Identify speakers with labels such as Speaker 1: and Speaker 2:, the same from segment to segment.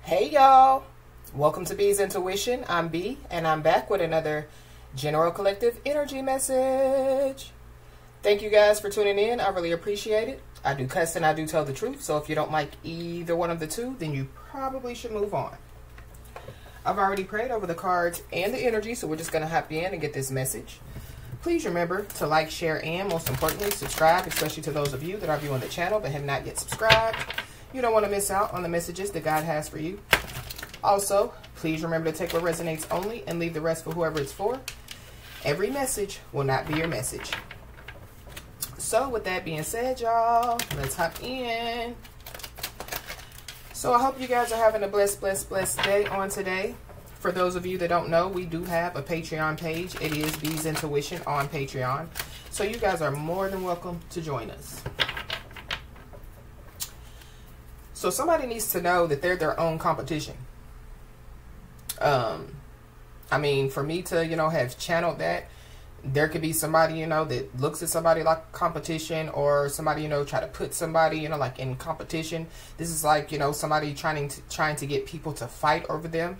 Speaker 1: Hey y'all, welcome to B's Intuition. I'm B and I'm back with another general collective energy message. Thank you guys for tuning in. I really appreciate it. I do cuss and I do tell the truth, so if you don't like either one of the two, then you probably should move on. I've already prayed over the cards and the energy, so we're just going to hop in and get this message. Please remember to like, share, and most importantly, subscribe, especially to those of you that are viewing the channel but have not yet subscribed. You don't want to miss out on the messages that God has for you. Also, please remember to take what resonates only and leave the rest for whoever it's for. Every message will not be your message. So with that being said, y'all, let's hop in. So I hope you guys are having a blessed day on today. For those of you that don't know, we do have a Patreon page. It is B's Intuition on Patreon. So you guys are more than welcome to join us. So somebody needs to know that they're their own competition. I mean, for me to, have channeled that, there could be somebody, that looks at somebody like competition, or somebody, try to put somebody, like in competition. This is like, somebody trying to get people to fight over them.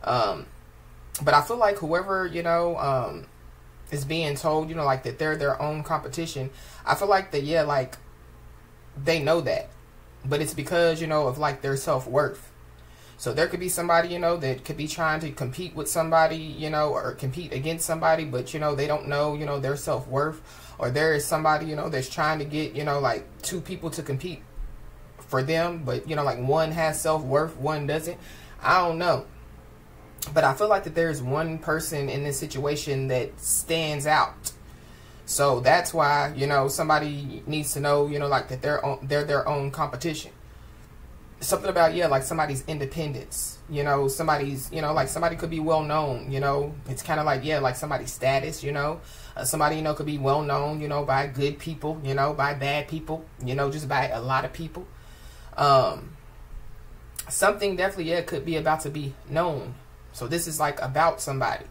Speaker 1: But I feel like whoever, is being told, like that they're their own competition, I feel like that, yeah, like they know that. But it's because, of like their self-worth. So there could be somebody, that could be trying to compete with somebody, or compete against somebody, but, they don't know, their self-worth. Or there is somebody, that's trying to get, like two people to compete for them. But, like one has self-worth, one doesn't. I don't know. But I feel like that there's one person in this situation that stands out. So that's why, somebody needs to know, like that they're their own competition. Something about, yeah, like somebody's independence, somebody's, like somebody could be well known, it's kind of like, yeah, like somebody's status, somebody, could be well known, by good people, by bad people, just by a lot of people. Something definitely, yeah, could be about to be known. So this is like about somebody.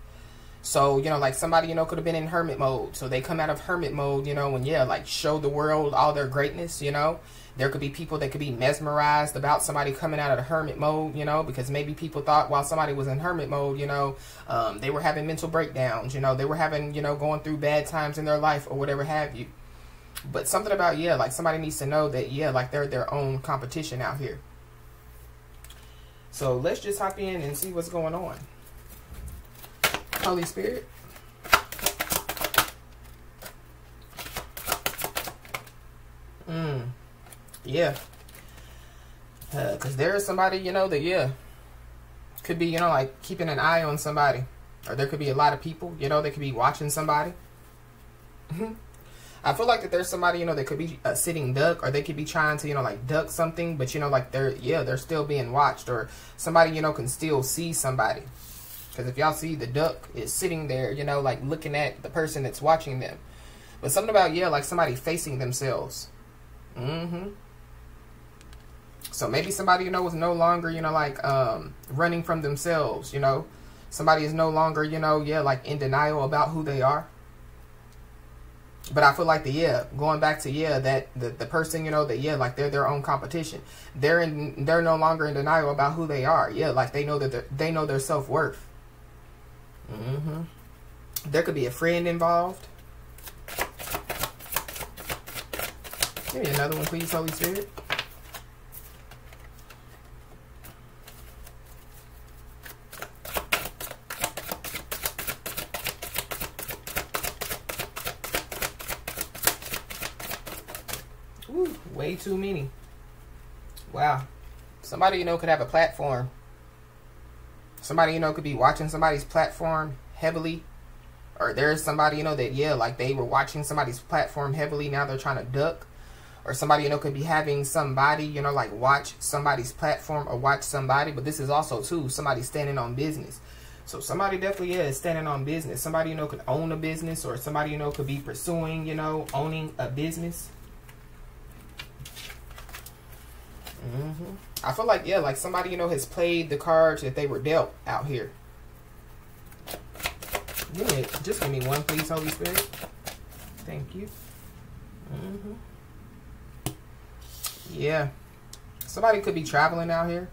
Speaker 1: So, like somebody, could have been in hermit mode. So they come out of hermit mode, and yeah, like show the world all their greatness, There could be people that could be mesmerized about somebody coming out of the hermit mode, because maybe people thought while somebody was in hermit mode, they were having mental breakdowns, they were having, going through bad times in their life or whatever have you. But something about, yeah, like somebody needs to know that, yeah, like they're their own competition out here. So let's just hop in and see what's going on. Holy Spirit. Yeah. Because there is somebody, that, yeah, could be, like keeping an eye on somebody. Or there could be a lot of people, that could be watching somebody. I feel like that there's somebody, that could be a sitting duck, or they could be trying to, like duck something, but, like they're still being watched, or somebody, can still see somebody. Because if y'all see, the duck is sitting there, like looking at the person that's watching them. But something about, yeah, like somebody facing themselves. So maybe somebody, is no longer, like running from themselves, Somebody is no longer, yeah, like in denial about who they are. But I feel like going back to, that the person, that, yeah, like they're their own competition. They're no longer in denial about who they are. Yeah, like they know that they know their self-worth. There could be a friend involved. Give me another one, please, Holy Spirit. Ooh, way too many. Wow. Somebody, could have a platform. Somebody, could be watching somebody's platform heavily. Or there's somebody, that, yeah, like they were watching somebody's platform heavily. Now they're trying to duck. Or somebody, could be having somebody, like watch somebody's platform or watch somebody. But this is also, too, somebody standing on business. So somebody definitely, yeah, is standing on business. Somebody, could own a business. Or somebody, could be pursuing, owning a business. I feel like, yeah, like somebody, has played the cards that they were dealt out here. Just give me one, please, Holy Spirit. Thank you. Yeah. Somebody could be traveling out here.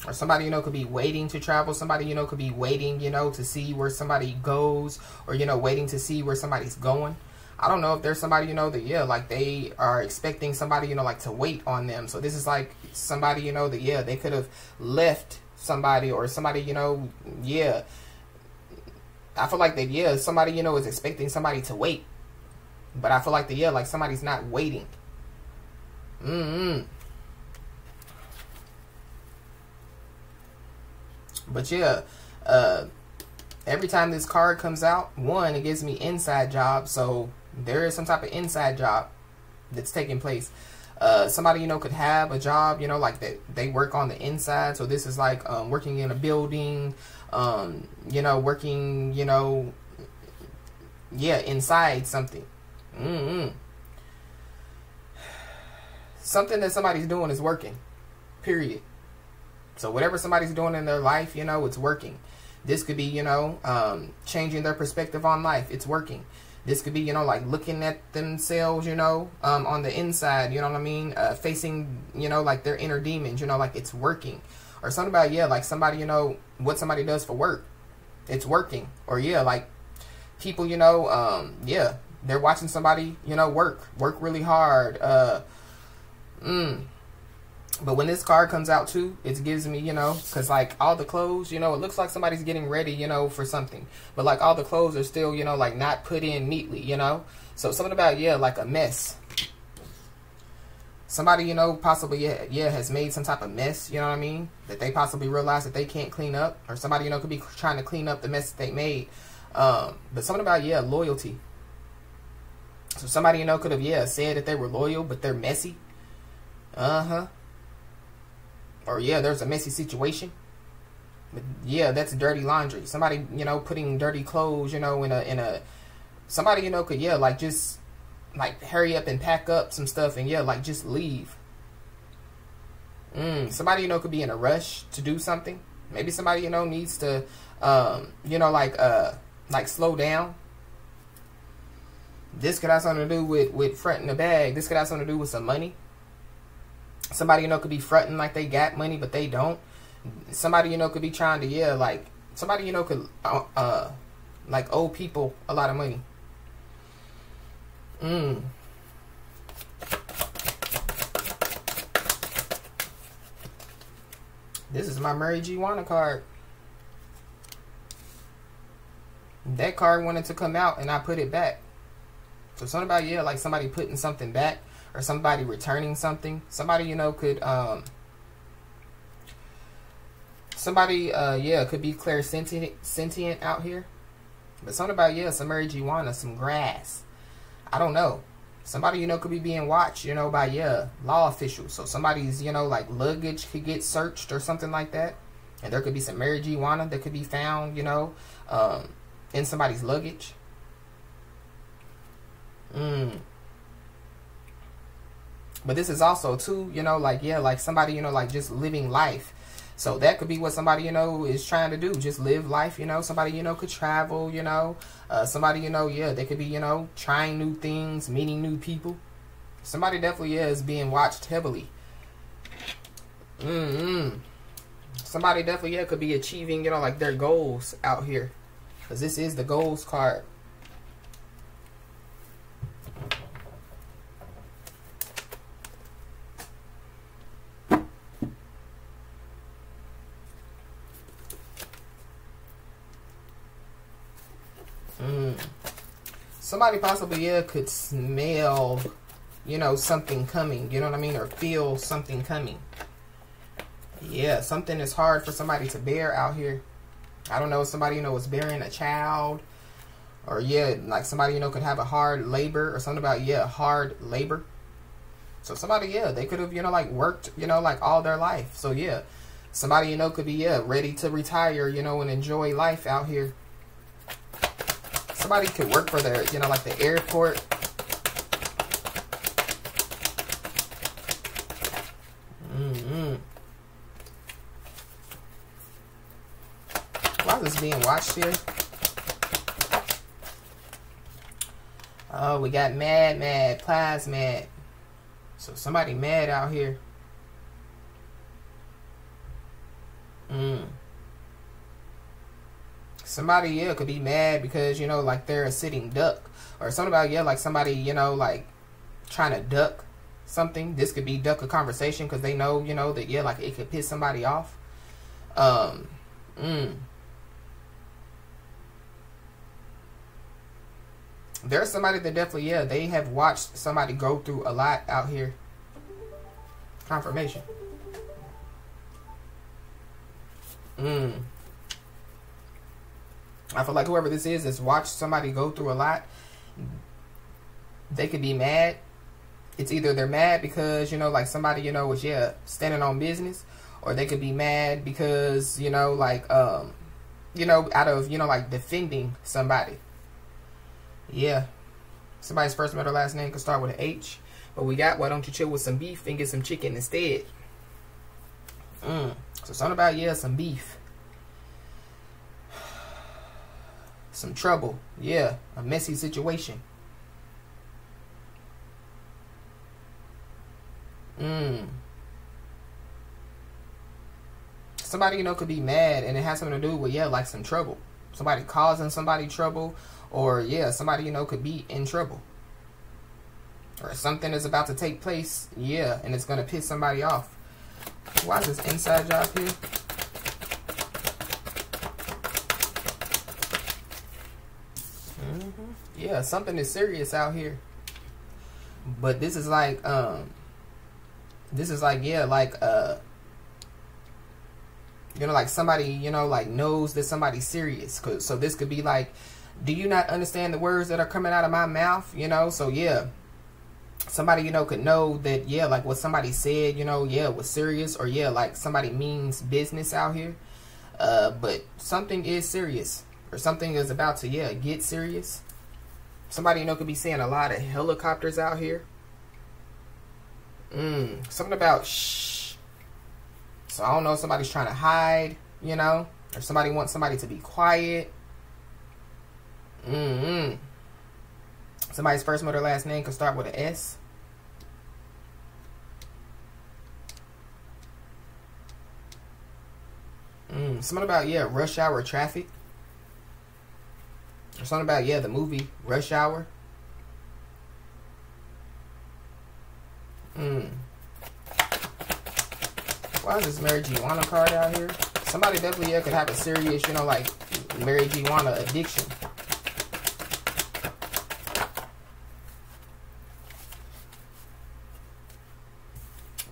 Speaker 1: Or somebody, you know, could be waiting to travel. Somebody, you know, could be waiting, you know, to see where somebody goes. Or, you know, waiting to see where somebody's going. I don't know if there's somebody, you know, that, yeah, like they are expecting somebody, you know, like to wait on them. So this is like somebody, you know, that, yeah, they could have left somebody, or somebody, you know, yeah. I feel like that, yeah, somebody, you know, is expecting somebody to wait. But I feel like that, yeah, like somebody's not waiting. But yeah, every time this card comes out, one, it gives me inside job. So there is some type of inside job that's taking place. Somebody, you know, could have a job, you know, like that they work on the inside. So this is like working in a building, you know, working, you know, yeah, inside something. Something that somebody's doing is working, period. So whatever somebody's doing in their life, you know, it's working. This could be, you know, changing their perspective on life. It's working. This could be, you know, like looking at themselves, you know, on the inside, you know what I mean? Facing, you know, like their inner demons, you know, like it's working. Or something about, yeah, like somebody, you know, what somebody does for work. It's working. Or, yeah, like people, you know, yeah, they're watching somebody, you know, work really hard. But when this card comes out too, it gives me, you know, because like all the clothes, you know, it looks like somebody's getting ready, you know, for something. But like all the clothes are still, you know, like not put in neatly, you know. So something about, yeah, like a mess. Somebody, you know, possibly, yeah, has made some type of mess, you know what I mean? That they possibly realize that they can't clean up. Or somebody, you know, could be trying to clean up the mess that they made. But something about, yeah, loyalty. So somebody, you know, could have, yeah, said that they were loyal, but they're messy. Or, yeah, there's a messy situation. But, yeah, that's dirty laundry. Somebody, you know, putting dirty clothes, you know, in a... Somebody, you know, could, yeah, like, just, like, hurry up and pack up some stuff and, yeah, like, just leave. Somebody, you know, could be in a rush to do something. Maybe somebody, you know, needs to, you know, like, slow down. This could have something to do with fronting a bag. This could have something to do with some money. Somebody, you know, could be fronting like they got money, but they don't. Somebody, you know, could be trying to, yeah, like, somebody, you know, could, like, owe people a lot of money. This is my marijuana card. That card wanted to come out, and I put it back. So something about, yeah, like somebody putting something back. Or somebody returning something. Somebody, you know, could, somebody, yeah, could be clairsentient out here. But something about, yeah, some marijuana, some grass. I don't know. Somebody, you know, could be being watched, you know, by, yeah, law officials. So somebody's, you know, like luggage could get searched or something like that. And there could be some marijuana that could be found, you know, in somebody's luggage. But this is also, too, you know, like, yeah, like somebody, you know, like just living life. So that could be what somebody, you know, is trying to do. Just live life, you know. Somebody, you know, could travel, you know. Somebody, you know, yeah, they could be, you know, trying new things, meeting new people. Somebody definitely, yeah, is being watched heavily. Somebody definitely, yeah, could be achieving, you know, like their goals out here. Because this is the goals card. Somebody possibly, yeah, could smell, you know, something coming. You know what I mean? Or feel something coming. Yeah, something is hard for somebody to bear out here. I don't know if somebody, you know, is bearing a child. Or, yeah, like somebody, you know, could have a hard labor. Or something about, yeah, hard labor. So somebody, yeah, they could have, you know, like worked, you know, like all their life. So, yeah, somebody, you know, could be, yeah, ready to retire, you know, and enjoy life out here. Somebody could work for their, you know, like the airport. Why is this being watched here? Oh, we got mad, plasmad. So somebody mad out here. Mm. Somebody, yeah, could be mad because, you know, like they're a sitting duck. Or something about, yeah, like somebody, you know, like trying to duck something. This could be duck a conversation because they know, you know, that, yeah, like it could piss somebody off. There's somebody that definitely, yeah, they have watched somebody go through a lot out here. Confirmation. I feel like whoever this is watched somebody go through a lot. They could be mad. It's either they're mad because, you know, like somebody, you know, was, yeah, standing on business. Or they could be mad because, you know, like, you know, out of, you know, like defending somebody. Yeah. Somebody's first, middle, last name could start with an H. But we got, why don't you chill with some beef and get some chicken instead? So something about, yeah, some beef. Some trouble. Yeah. A messy situation. Somebody, you know, could be mad and it has something to do with, yeah, like some trouble. Somebody causing somebody trouble. Or, yeah, somebody, you know, could be in trouble. Or something is about to take place, yeah, and it's going to piss somebody off. Why is this inside job here? Yeah, something is serious out here. But this is like, yeah, like, you know, like somebody, you know, like knows that somebody's serious. So this could be like, do you not understand the words that are coming out of my mouth? You know, so yeah. Somebody, you know, could know that, yeah, like what somebody said, you know, yeah, was serious. Or, yeah, like somebody means business out here. But something is serious. Or something is about to, yeah, get serious. Somebody, you know, could be seeing a lot of helicopters out here. Something about shh. So, I don't know, somebody's trying to hide, you know. Or somebody wants somebody to be quiet. Somebody's first, middle, last name could start with an S. Something about, yeah, rush hour traffic. Or something about, yeah, the movie Rush Hour. Why is this marijuana card out here? Somebody definitely, yeah, could have a serious, you know, like marijuana addiction.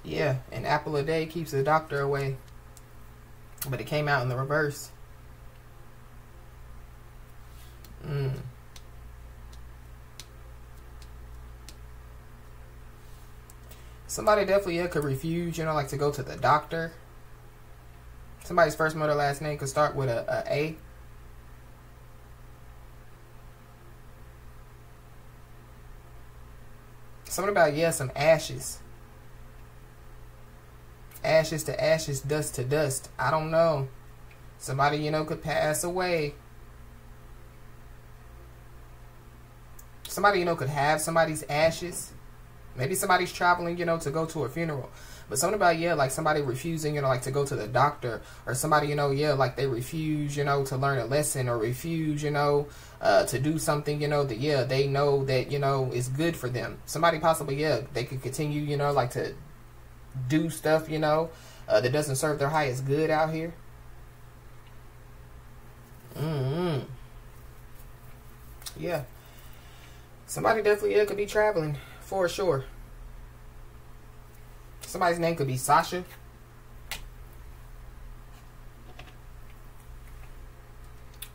Speaker 1: Yeah, an apple a day keeps the doctor away. But it came out in the reverse. Somebody definitely, yeah, could refuse, you know, like to go to the doctor. Somebody's first, middle, last name could start with a. Something about, yeah, some ashes. Ashes to ashes, dust to dust. I don't know. Somebody, you know, could pass away. Somebody, you know, could have somebody's ashes. Maybe somebody's traveling, you know, to go to a funeral. But something about, yeah, like somebody refusing, you know, like to go to the doctor. Or somebody, you know, yeah, like they refuse, you know, to learn a lesson. Or refuse, you know, to do something, you know, that, yeah, they know that, you know, is good for them. Somebody possibly, yeah, they could continue, you know, like to do stuff, you know, that doesn't serve their highest good out here. Yeah. Somebody definitely, yeah, could be traveling. For sure. Somebody's name could be Sasha.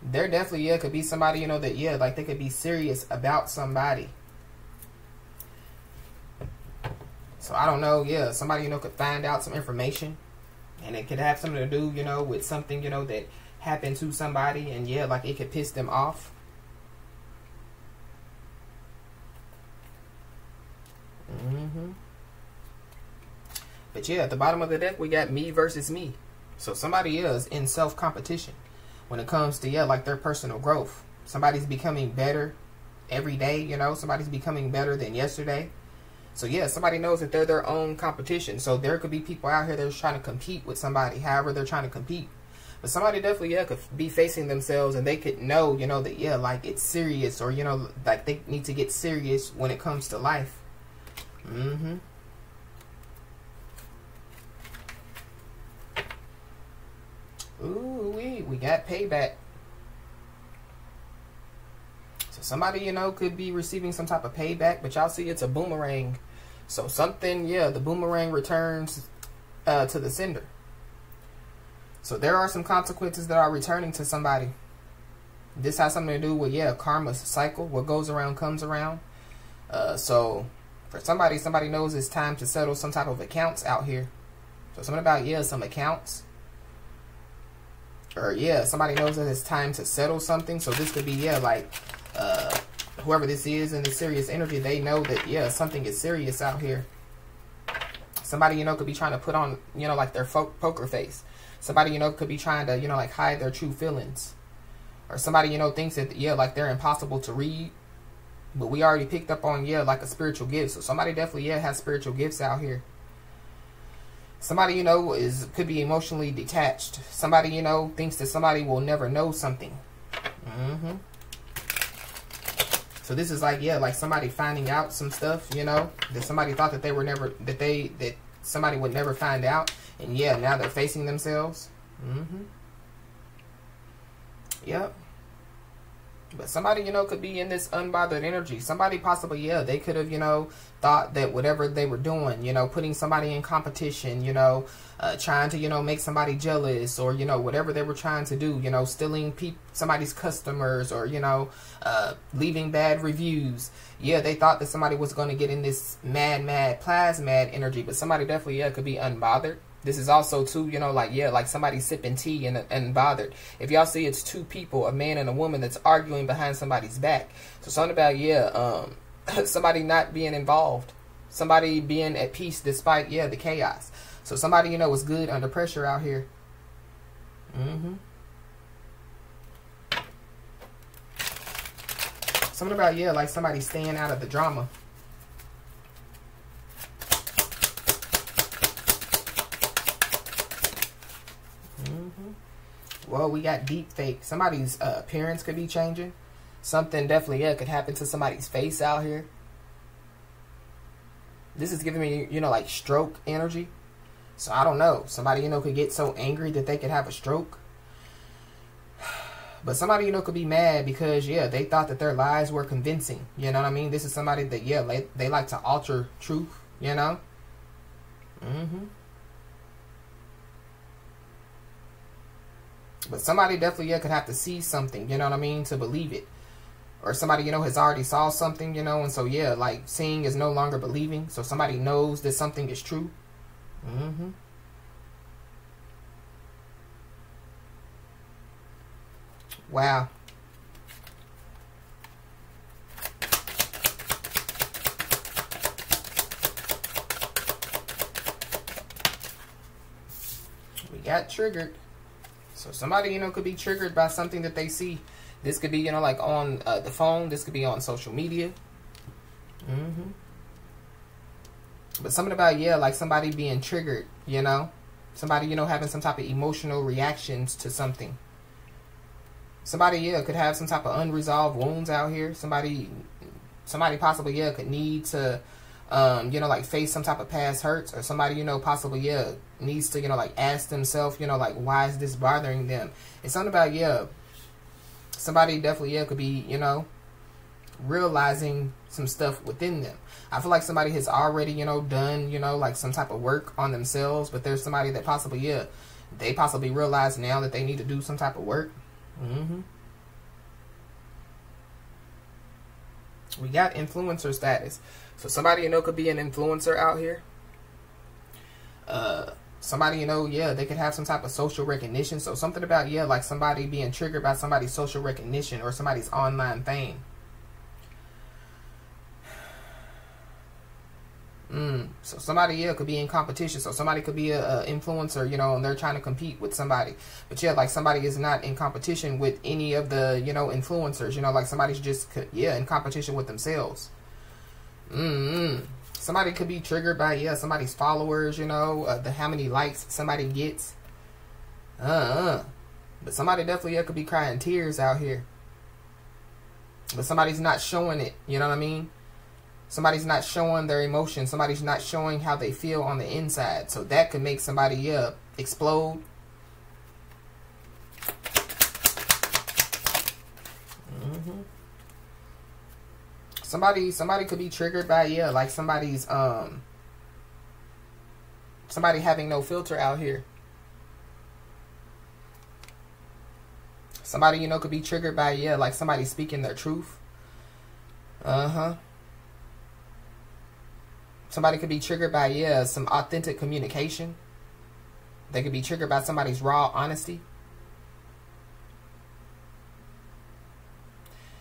Speaker 1: There definitely, yeah, could be somebody, you know, that, yeah, like they could be serious about somebody. So I don't know, yeah, somebody, you know, could find out some information. And it could have something to do, you know, with something, you know, that happened to somebody. And yeah, like it could piss them off. But yeah, at the bottom of the deck, we got me versus me. So somebody is in self-competition when it comes to, yeah, like their personal growth. Somebody's becoming better every day, you know. Somebody's becoming better than yesterday. So yeah, somebody knows that they're their own competition. So there could be people out here that's trying to compete with somebody. However they're trying to compete. But somebody definitely, yeah, could be facing themselves, and they could know, you know, that, yeah, like, it's serious, or, you know, like, they need to get serious when it comes to life. Ooh, we got payback. So somebody, you know, could be receiving some type of payback, but y'all see it's a boomerang. So something, yeah, the boomerang returns to the sender. So there are some consequences that are returning to somebody. This has something to do with, yeah, karma's cycle. What goes around comes around. So for somebody knows it's time to settle some type of accounts out here. So something about, yeah, some accounts. Or, yeah, somebody knows that it's time to settle something. So this could be, yeah, like, whoever this is in the serious energy, they know that, yeah, something is serious out here. Somebody, you know, could be trying to put on, you know, like their poker face. Somebody, you know, could be trying to, you know, like hide their true feelings. Or somebody, you know, thinks that, yeah, like they're impossible to read. But we already picked up on, yeah, like a spiritual gift. So somebody definitely, yeah, has spiritual gifts out here. Somebody, you know, could be emotionally detached. Somebody, you know, thinks that somebody will never know something. So this is like, yeah, like somebody finding out some stuff, you know, that somebody thought that they were never, that somebody would never find out. And yeah, now they're facing themselves. Yep. But somebody, you know, could be in this unbothered energy. Somebody possibly, yeah, they could have, you know, thought that whatever they were doing, you know, putting somebody in competition, you know, trying to, you know, make somebody jealous, or, you know, whatever they were trying to do, you know, stealing somebody's customers, or, you know, leaving bad reviews. Yeah, they thought that somebody was going to get in this mad plasmad energy, but somebody definitely, yeah, could be unbothered. This is also too, you know, like, yeah, like somebody sipping tea and unbothered. If y'all see, it's two people, a man and a woman, that's arguing behind somebody's back. So something about, yeah, somebody not being involved. Somebody being at peace despite, yeah, the chaos. So somebody, you know, is good under pressure out here. Something about, yeah, like somebody staying out of the drama. Well, we got deep fake. Somebody's appearance could be changing. Something definitely, yeah, could happen to somebody's face out here. This is giving me, you know, like stroke energy. So I don't know. Somebody, you know, could get so angry that they could have a stroke. But somebody, you know, could be mad because, yeah, they thought that their lies were convincing. You know what I mean? This is somebody that, yeah, they like to alter truth, you know? But somebody definitely, yeah, could have to see something, you know what I mean, to believe it. Or somebody, you know, has already saw something, you know, and so, yeah, like, seeing is no longer believing. So somebody knows that something is true. Wow. We got triggered. So somebody, you know, could be triggered by something that they see. This could be, you know, like on the phone. This could be on social media. But something about, yeah, like somebody being triggered, you know. Somebody, you know, having some type of emotional reactions to something. Somebody, yeah, could have some type of unresolved wounds out here. Somebody possibly, yeah, could need to, you know, like face some type of past hurts. Or somebody, you know, possibly, yeah, needs to, you know, like ask themselves, you know, like, why is this bothering them? It's something about, yeah, somebody definitely, yeah, could be, you know, realizing some stuff within them. I feel like somebody has already, you know, done, you know, like some type of work on themselves. But there's somebody that possibly, yeah, they possibly realize now that they need to do some type of work. We got influencer status. So somebody, you know, could be an influencer out here. Somebody, you know, yeah, they could have some type of social recognition. So something about, yeah, like somebody being triggered by somebody's social recognition or somebody's online fame. So somebody, yeah, could be in competition. So somebody could be a influencer, you know, and they're trying to compete with somebody. But yeah, like somebody is not in competition with any of the, you know, influencers. You know, like somebody's just, yeah, in competition with themselves. Somebody could be triggered by, yeah, somebody's followers, you know, how many likes somebody gets. But somebody definitely, yeah, could be crying tears out here. But somebody's not showing it. You know what I mean? Somebody's not showing their emotions. Somebody's not showing how they feel on the inside. So that could make somebody, yeah, explode. Somebody could be triggered by, yeah, like somebody having no filter out here. Somebody, you know, could be triggered by, yeah, like somebody speaking their truth. Somebody could be triggered by, yeah, some authentic communication. They could be triggered by somebody's raw honesty.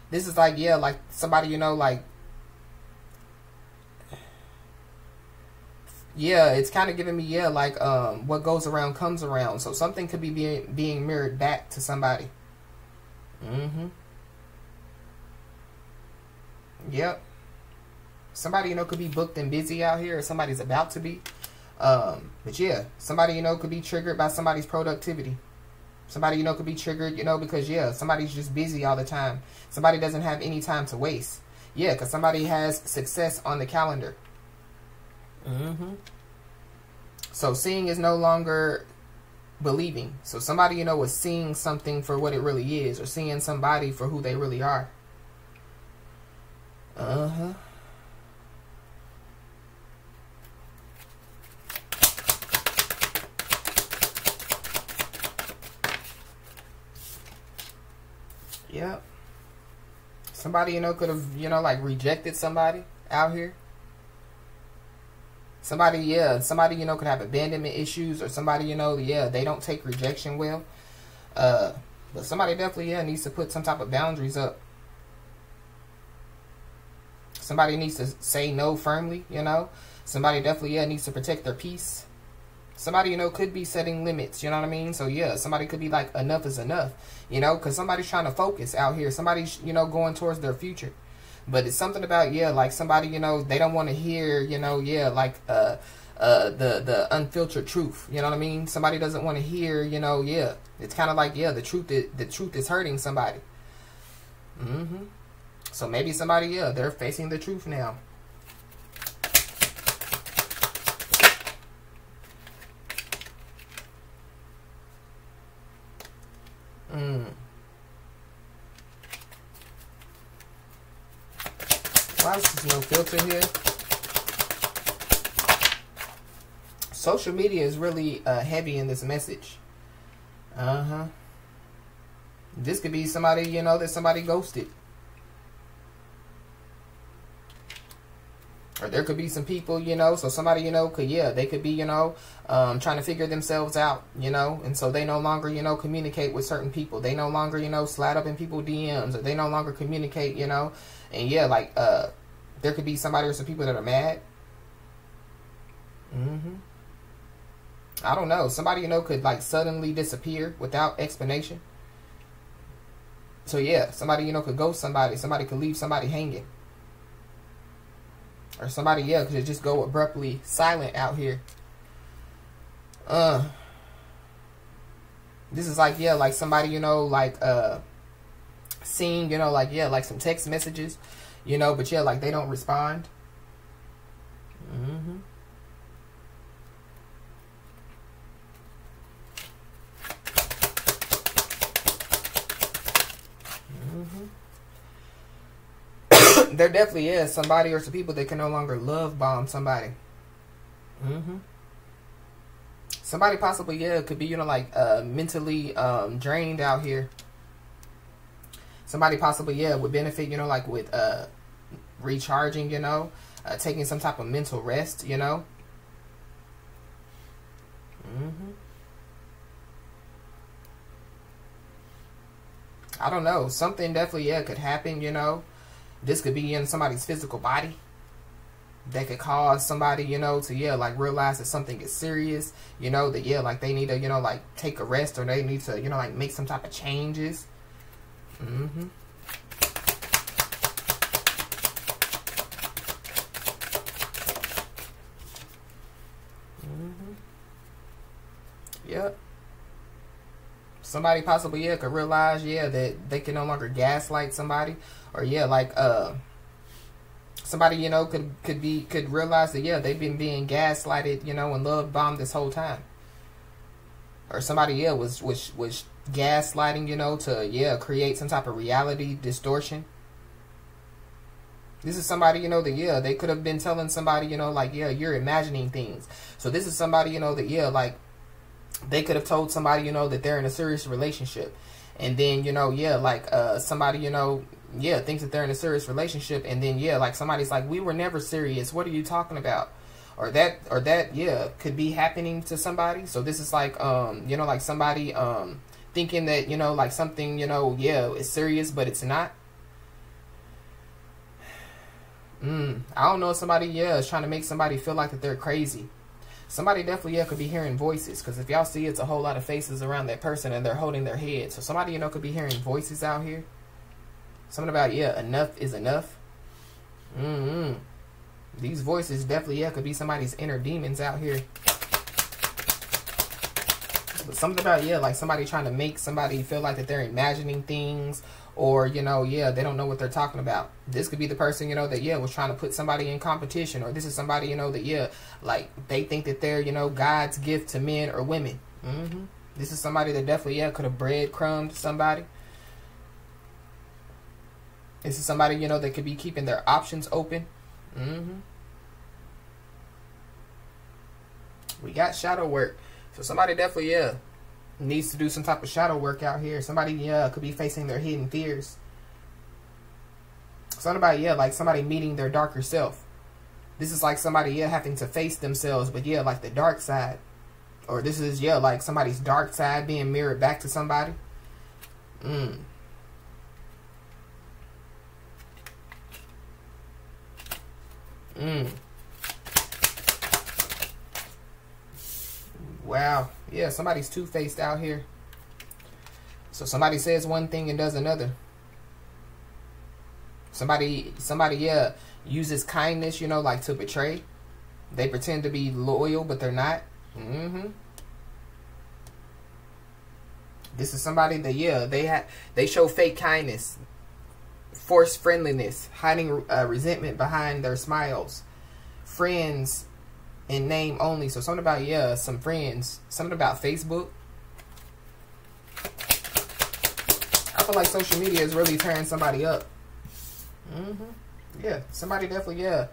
Speaker 1: This is like, yeah, like somebody, you know, like, yeah, it's kind of giving me, yeah, like, what goes around comes around. So something could be being mirrored back to somebody. Yep. Somebody, you know, could be booked and busy out here, or somebody's about to be. But yeah, somebody, you know, could be triggered by somebody's productivity. Somebody, you know, could be triggered, you know, because, yeah, somebody's just busy all the time. Somebody doesn't have any time to waste. Yeah, because somebody has success on the calendar. So seeing is no longer believing. So somebody, you know, is seeing something for what it really is, or seeing somebody for who they really are. Yep. Somebody, you know, could have, you know, like rejected somebody out here. Somebody, yeah, somebody, you know, could have abandonment issues, or somebody, you know, yeah, they don't take rejection well. But somebody definitely, yeah, needs to put some type of boundaries up. Somebody needs to say no firmly, you know. Somebody definitely, yeah, needs to protect their peace. Somebody, you know, could be setting limits, you know what I mean? So, yeah, somebody could be like, enough is enough, you know, because somebody's trying to focus out here. Somebody's, you know, going towards their future. But it's something about, yeah, like somebody, you know, they don't want to hear, you know, yeah, like the unfiltered truth, you know what I mean? Somebody doesn't want to hear, you know, yeah, it's kind of like, yeah, the truth is hurting somebody. So maybe somebody, yeah, they're facing the truth now. Why is there no filter here? Social media is really heavy in this message. This could be somebody, you know, that somebody ghosted. Or there could be some people, you know, so somebody, you know, could, yeah, they could be, you know, trying to figure themselves out, you know, and so they no longer, you know, communicate with certain people. They no longer, you know, slide up in people's DMs, or they no longer communicate, you know, and yeah, like, there could be somebody or some people that are mad. I don't know. Somebody, you know, could like suddenly disappear without explanation. So yeah, somebody, you know, could ghost somebody. Somebody could leave somebody hanging. Or somebody, yeah, could just go abruptly silent out here. This is like, yeah, like somebody, you know, like seeing, you know, like, yeah, like some text messages, you know, but yeah, like they don't respond. There definitely is somebody or some people that can no longer love bomb somebody. Somebody possibly, yeah, could be, you know, like mentally drained out here. Somebody possibly, yeah, would benefit, you know, like with recharging, you know, taking some type of mental rest, you know. I don't know. Something definitely, yeah, could happen, you know. This could be in somebody's physical body. That could cause somebody, you know, to, yeah, like realize that something is serious, you know, that, yeah, like they need to, you know, like take a rest, or they need to, you know, like make some type of changes. Yep. Somebody possibly, yeah, could realize, yeah, that they can no longer gaslight somebody. Or, yeah, like, somebody, you know, could realize that, yeah, they've been being gaslighted, you know, and love bombed this whole time. Or somebody, yeah, was gaslighting, you know, to, yeah, create some type of reality distortion. This is somebody, you know, that, yeah, they could have been telling somebody, you know, like, yeah, you're imagining things. So this is somebody, you know, that, yeah, like, they could have told somebody, you know, that they're in a serious relationship. And then, you know, yeah, like, somebody, you know, yeah, thinks that they're in a serious relationship. And then, yeah, like, somebody's like, we were never serious. What are you talking about? Or that, yeah, could be happening to somebody. So this is like, you know, like somebody, thinking that, you know, like something, you know, yeah, is serious, but it's not. I don't know if somebody, yeah, is trying to make somebody feel like that they're crazy. Somebody definitely, yeah, could be hearing voices. Because if y'all see, it's a whole lot of faces around that person and they're holding their head. So somebody, you know, could be hearing voices out here. Something about, yeah, enough is enough. These voices definitely, yeah, could be somebody's inner demons out here. But something about, yeah, like somebody trying to make somebody feel like that they're imagining things. Or, you know, yeah, they don't know what they're talking about. This could be the person, you know, that, yeah, was trying to put somebody in competition. Or this is somebody, you know, that, yeah, like they think that they're, you know, God's gift to men or women. This is somebody that definitely, yeah, could have breadcrumbed somebody. This is somebody, you know, that could be keeping their options open. We got shadow work. So somebody definitely, yeah, needs to do some type of shadow work out here. Somebody, yeah, could be facing their hidden fears. Something about, yeah, like somebody meeting their darker self. This is like somebody, yeah, having to face themselves, but yeah, like the dark side. Or this is, yeah, like somebody's dark side being mirrored back to somebody. Wow. Yeah, somebody's two-faced out here. So somebody says one thing and does another. Somebody, yeah, uses kindness, you know, like to betray. They pretend to be loyal, but they're not. This is somebody that, yeah, they show fake kindness, forced friendliness, hiding resentment behind their smiles. Friends in name only. So something about, yeah, some friends. Something about Facebook. I feel like social media is really tearing somebody up. Yeah, somebody definitely, yeah,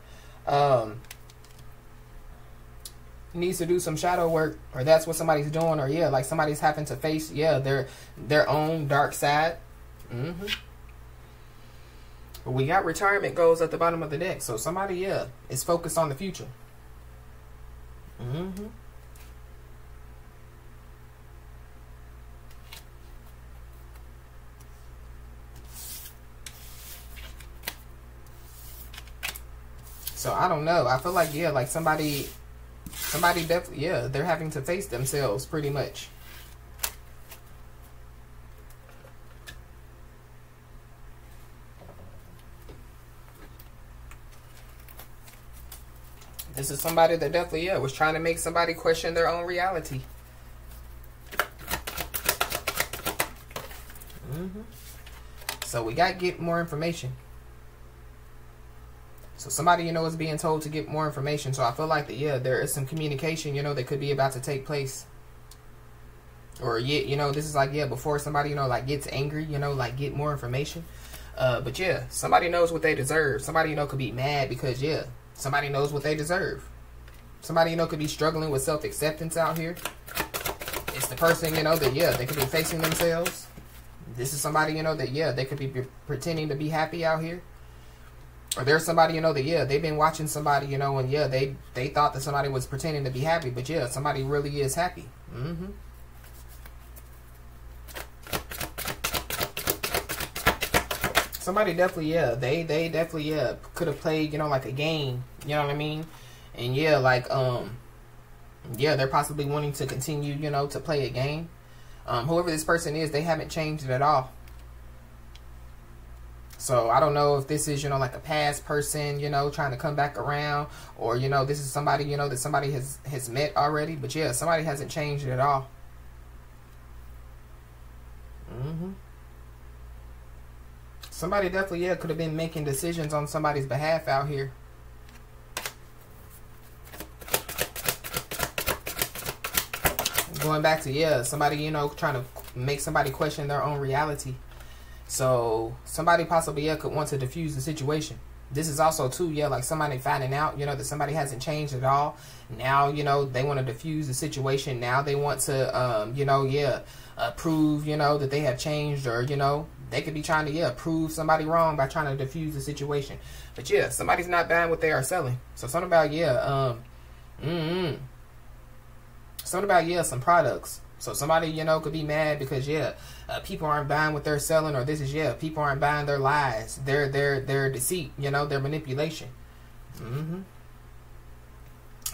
Speaker 1: needs to do some shadow work, or that's what somebody's doing, or yeah, like somebody's having to face, yeah, their own dark side. But we got retirement goals at the bottom of the deck, so somebody, yeah, is focused on the future. So I don't know. I feel like, yeah, like somebody definitely, yeah, they're having to face themselves pretty much. This is somebody that definitely, yeah, was trying to make somebody question their own reality. So we got to get more information. So somebody, you know, is being told to get more information. So I feel like that, yeah, there is some communication, you know, that could be about to take place. Or, yeah, you know, this is like, yeah, before somebody, you know, like gets angry, you know, like get more information. But yeah, somebody knows what they deserve. Somebody, you know, could be mad because, yeah, somebody knows what they deserve. Somebody, you know, could be struggling with self-acceptance out here. It's the person, you know, that, yeah, they could be facing themselves. This is somebody, you know, that, yeah, they could be pretending to be happy out here. Or there's somebody, you know, that, yeah, they've been watching somebody, you know, and, yeah, they thought that somebody was pretending to be happy. But, yeah, somebody really is happy. Somebody definitely, yeah, they definitely, yeah, could have played, you know, like a game. You know what I mean? And, yeah, like, yeah, they're possibly wanting to continue, you know, to play a game. Whoever this person is, they haven't changed it at all. So I don't know if this is, you know, like a past person, you know, trying to come back around, or, you know, this is somebody, you know, that somebody has met already. But yeah, somebody hasn't changed it at all. Somebody definitely, yeah, could have been making decisions on somebody's behalf out here. Going back to, yeah, somebody, you know, trying to make somebody question their own reality. So somebody possibly, yeah, could want to diffuse the situation. This is also, too, yeah, like somebody finding out, you know, that somebody hasn't changed at all. Now, you know, they want to diffuse the situation. Now they want to, you know, yeah, prove, you know, that they have changed, or, you know, they could be trying to, yeah, prove somebody wrong by trying to diffuse the situation. But, yeah, somebody's not buying what they are selling. So something about, yeah, something about, yeah, some products. So somebody, you know, could be mad because, yeah, people aren't buying what they're selling, or this is, yeah, people aren't buying their lies, their deceit, you know, their manipulation.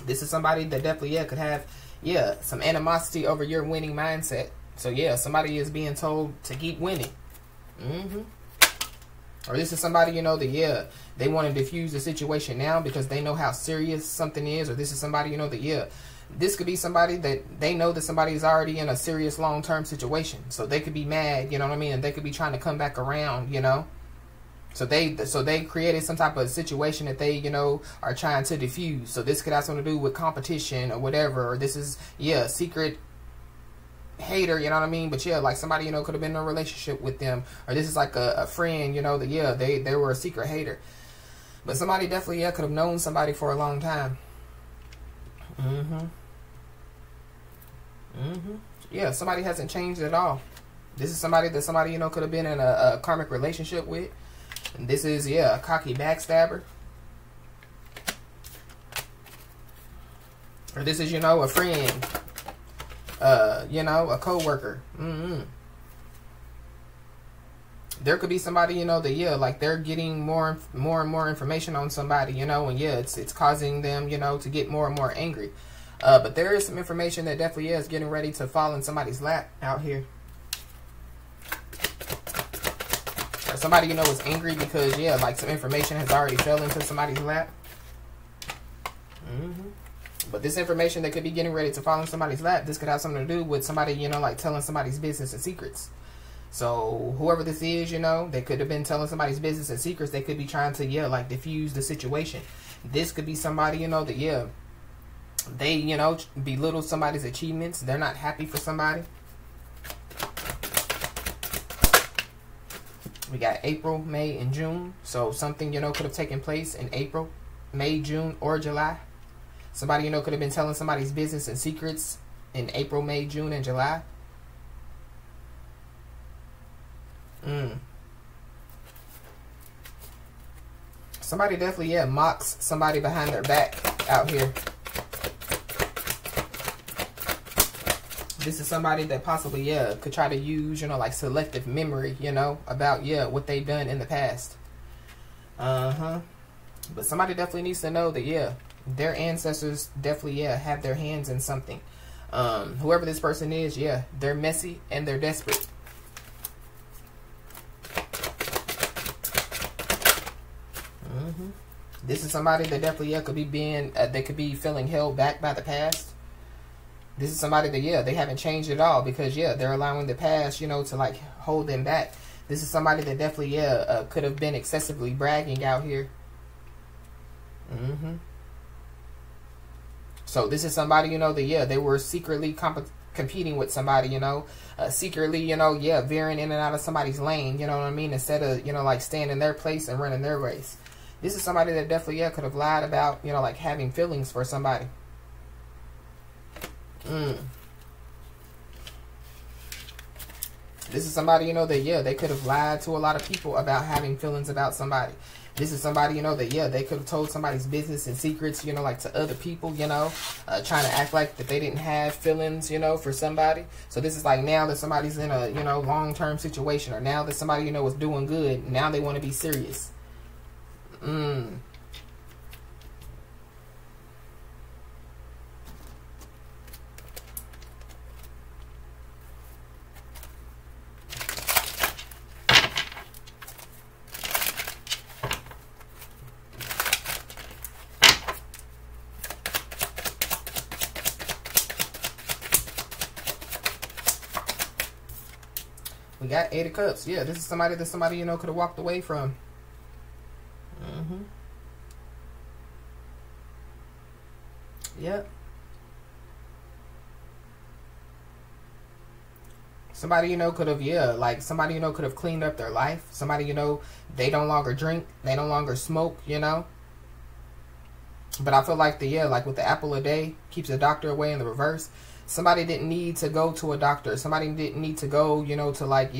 Speaker 1: This is somebody that definitely, yeah, could have, yeah, some animosity over your winning mindset. So, yeah, somebody is being told to keep winning. Or this is somebody, you know, that, yeah, they want to diffuse the situation now because they know how serious something is. Or this is somebody, you know, that, yeah, this could be somebody that they know that somebody is already in a serious long-term situation. So they could be mad, you know what I mean? And they could be trying to come back around, you know? So they created some type of situation that they, you know, are trying to diffuse. So this could have something to do with competition or whatever. Or this is, yeah, secret hater, you know what I mean? But yeah, like somebody, you know, could have been in a relationship with them. Or this is like a friend, you know, that, yeah, they were a secret hater. But somebody definitely, yeah, could have known somebody for a long time. Yeah, somebody hasn't changed at all. This is somebody that somebody, you know, could have been in a karmic relationship with. And this is, yeah, a cocky backstabber. Or this is, you know, a friend. You know, a co-worker. There could be somebody, you know, that, yeah, like they're getting more and more information on somebody, you know, and yeah, it's causing them, you know, to get more and more angry. But there is some information that definitely is getting ready to fall in somebody's lap out here. Or somebody, you know, is angry because, yeah, like some information has already fell into somebody's lap. But this information that could be getting ready to fall in somebody's lap, this could have something to do with somebody, you know, like telling somebody's business and secrets. So whoever this is, you know, they could have been telling somebody's business and secrets. They could be trying to, yeah, like diffuse the situation. This could be somebody, you know, that, yeah, they, you know, belittle somebody's achievements. They're not happy for somebody. We got April, May, and June. So something, you know, could have taken place in April, May, June, or July. Somebody, you know, could have been telling somebody's business and secrets in April, May, June, and July. Somebody definitely, yeah, mocks somebody behind their back out here. This is somebody that possibly, yeah, could try to use, you know, like selective memory, you know, about, yeah, what they've done in the past. But somebody definitely needs to know that, yeah, their ancestors definitely, yeah, have their hands in something. Whoever this person is, yeah, they're messy and they're desperate. This is somebody that definitely, yeah, could be being, they could be feeling held back by the past. This is somebody that, yeah, they haven't changed at all because, yeah, they're allowing the past, you know, to, like, hold them back. This is somebody that definitely, yeah, could have been excessively bragging out here. So this is somebody, you know, that, yeah, they were secretly competing with somebody, you know, secretly, you know, yeah, veering in and out of somebody's lane, you know what I mean, instead of, you know, like staying in their place and running their race. This is somebody that definitely, yeah, could have lied about, you know, like having feelings for somebody. This is somebody, you know, that, yeah, they could have lied to a lot of people about having feelings about somebody. This is somebody, you know, that, yeah, they could have told somebody's business and secrets, you know, like to other people, you know, trying to act like that they didn't have feelings, you know, for somebody. So this is like now that somebody's in a, you know, long-term situation, or now that somebody, you know, is doing good, now they want to be serious. We got 8 of Cups. Yeah, this is somebody that somebody, you know, could have walked away from. Yep. Somebody, you know, could have, yeah, like somebody, you know, could have cleaned up their life. Somebody, you know, they no longer drink. They no longer smoke, you know. But I feel like like with the apple a day keeps the doctor away in the reverse. Somebody didn't need to go to a doctor. Somebody didn't need to go, you know, to like,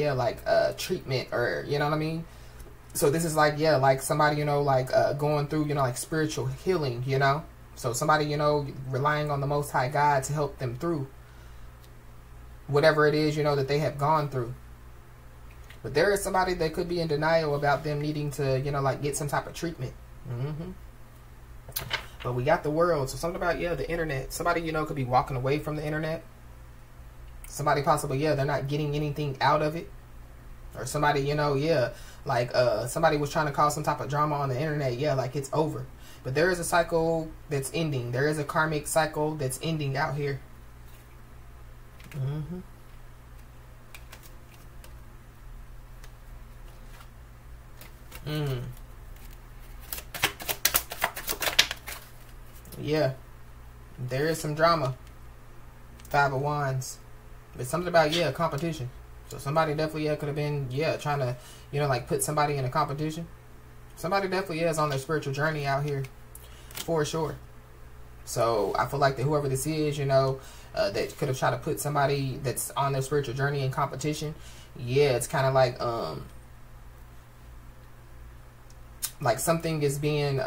Speaker 1: treatment or, you know what I mean? So this is like, like somebody, you know, like going through, you know, like spiritual healing, you know? So somebody, you know, relying on the Most High God to help them through whatever it is, you know, that they have gone through. But there is somebody that could be in denial about them needing to, you know, like get some type of treatment. But we got the world. So something about, the internet. Somebody, you know, could be walking away from the internet. Somebody possibly, they're not getting anything out of it. Or somebody, you know, like somebody was trying to cause some type of drama on the internet. Like it's over. But there is a cycle that's ending. There is a karmic cycle that's ending out here. Yeah, there is some drama. 5 of Wands. But something about, competition. So somebody definitely, could have been, trying to, you know, like put somebody in a competition. Somebody definitely is on their spiritual journey out here. For sure. So I feel like that whoever this is, you know, that could have tried to put somebody that's on their spiritual journey in competition. It's kind of like something is being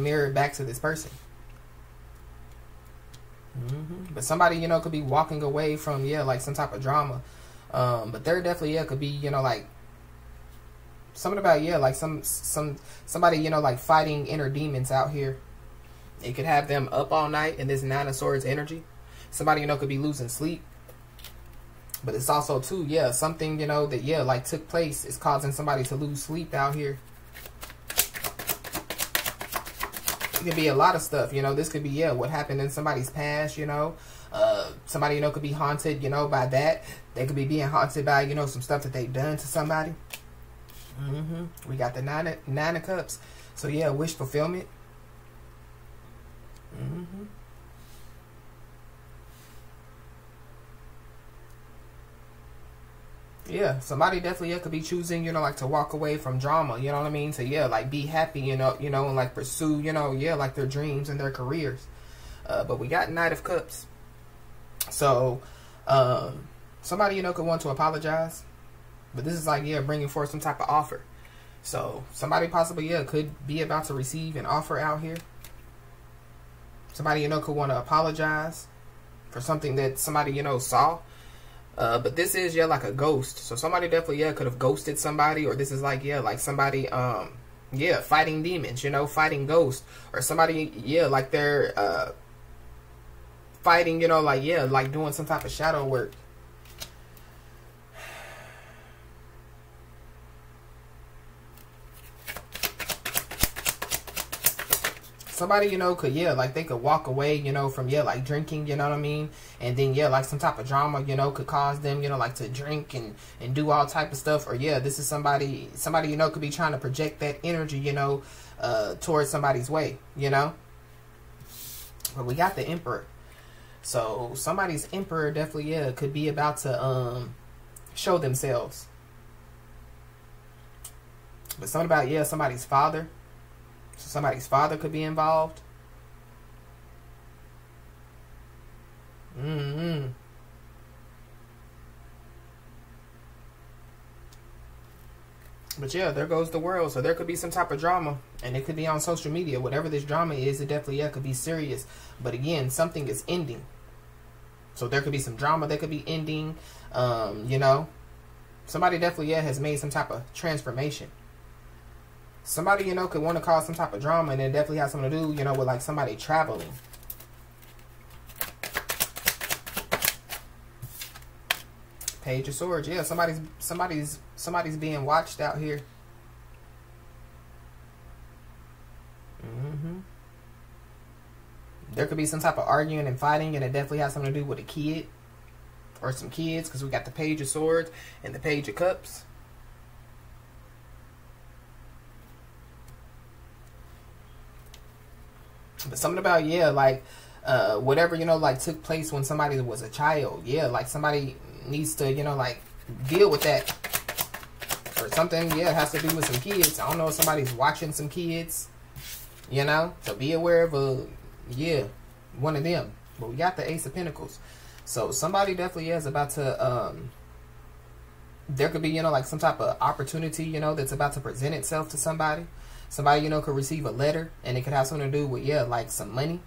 Speaker 1: mirrored back to this person. But somebody, you know, could be walking away from, like some type of drama. But there definitely, could be, you know, like something about, like somebody, you know, like fighting inner demons out here. It could have them up all night in this 9 of Swords energy. Somebody, you know, could be losing sleep. But it's also, too, something, you know, that, like took place is causing somebody to lose sleep out here. It could be a lot of stuff, you know. This could be, what happened in somebody's past, you know. Somebody, you know, could be haunted, you know, by that. They could be being haunted by, you know, some stuff that they've done to somebody. We got the nine of Cups. So, wish fulfillment. Somebody definitely could be choosing, you know, like to walk away from drama, you know what I mean? To, like be happy, you know, and like pursue, you know, like their dreams and their careers. But we got Knight of Cups. So, somebody, you know, could want to apologize. But this is like, bringing forth some type of offer. So, somebody possibly, could be about to receive an offer out here. Somebody, you know, could want to apologize for something that somebody, you know, saw. But this is, like a ghost. So somebody definitely, could have ghosted somebody. Or this is like, like somebody, fighting demons, you know, fighting ghosts. Or somebody, like they're, fighting, you know, like, like doing some type of shadow work. Somebody, you know, could, like they could walk away, you know, from, like drinking, you know what I mean? And then, like some type of drama, you know, could cause them, you know, like to drink and do all type of stuff. Or, this is somebody, you know, could be trying to project that energy, you know, towards somebody's way, you know? But we got the Emperor. So somebody's Emperor definitely, could be about to, show themselves. But something about, somebody's father. So somebody's father could be involved. But there goes the world. So there could be some type of drama. And it could be on social media. Whatever this drama is, it definitely could be serious. But again, something is ending. So there could be some drama that could be ending. You know. Somebody definitely has made some type of transformation. Somebody, you know, could want to cause some type of drama, and it definitely has something to do, you know, with like somebody traveling. Page of Swords. Somebody's being watched out here. There could be some type of arguing and fighting, and it definitely has something to do with a kid. or some kids, because we got the Page of Swords and the Page of Cups. But something about, yeah, like, whatever, you know, like, took place when somebody was a child. Yeah, like, somebody needs to, you know, like, deal with that. Or something, yeah, it has to do with some kids. I don't know if somebody's watching some kids, you know. So be aware of, yeah, one of them. But we got the Ace of Pentacles. So somebody definitely is about to, there could be, you know, like, some type of opportunity, you know, that's about to present itself to somebody. Somebody, you know, could receive a letter, and it could have something to do with, yeah, like, some money.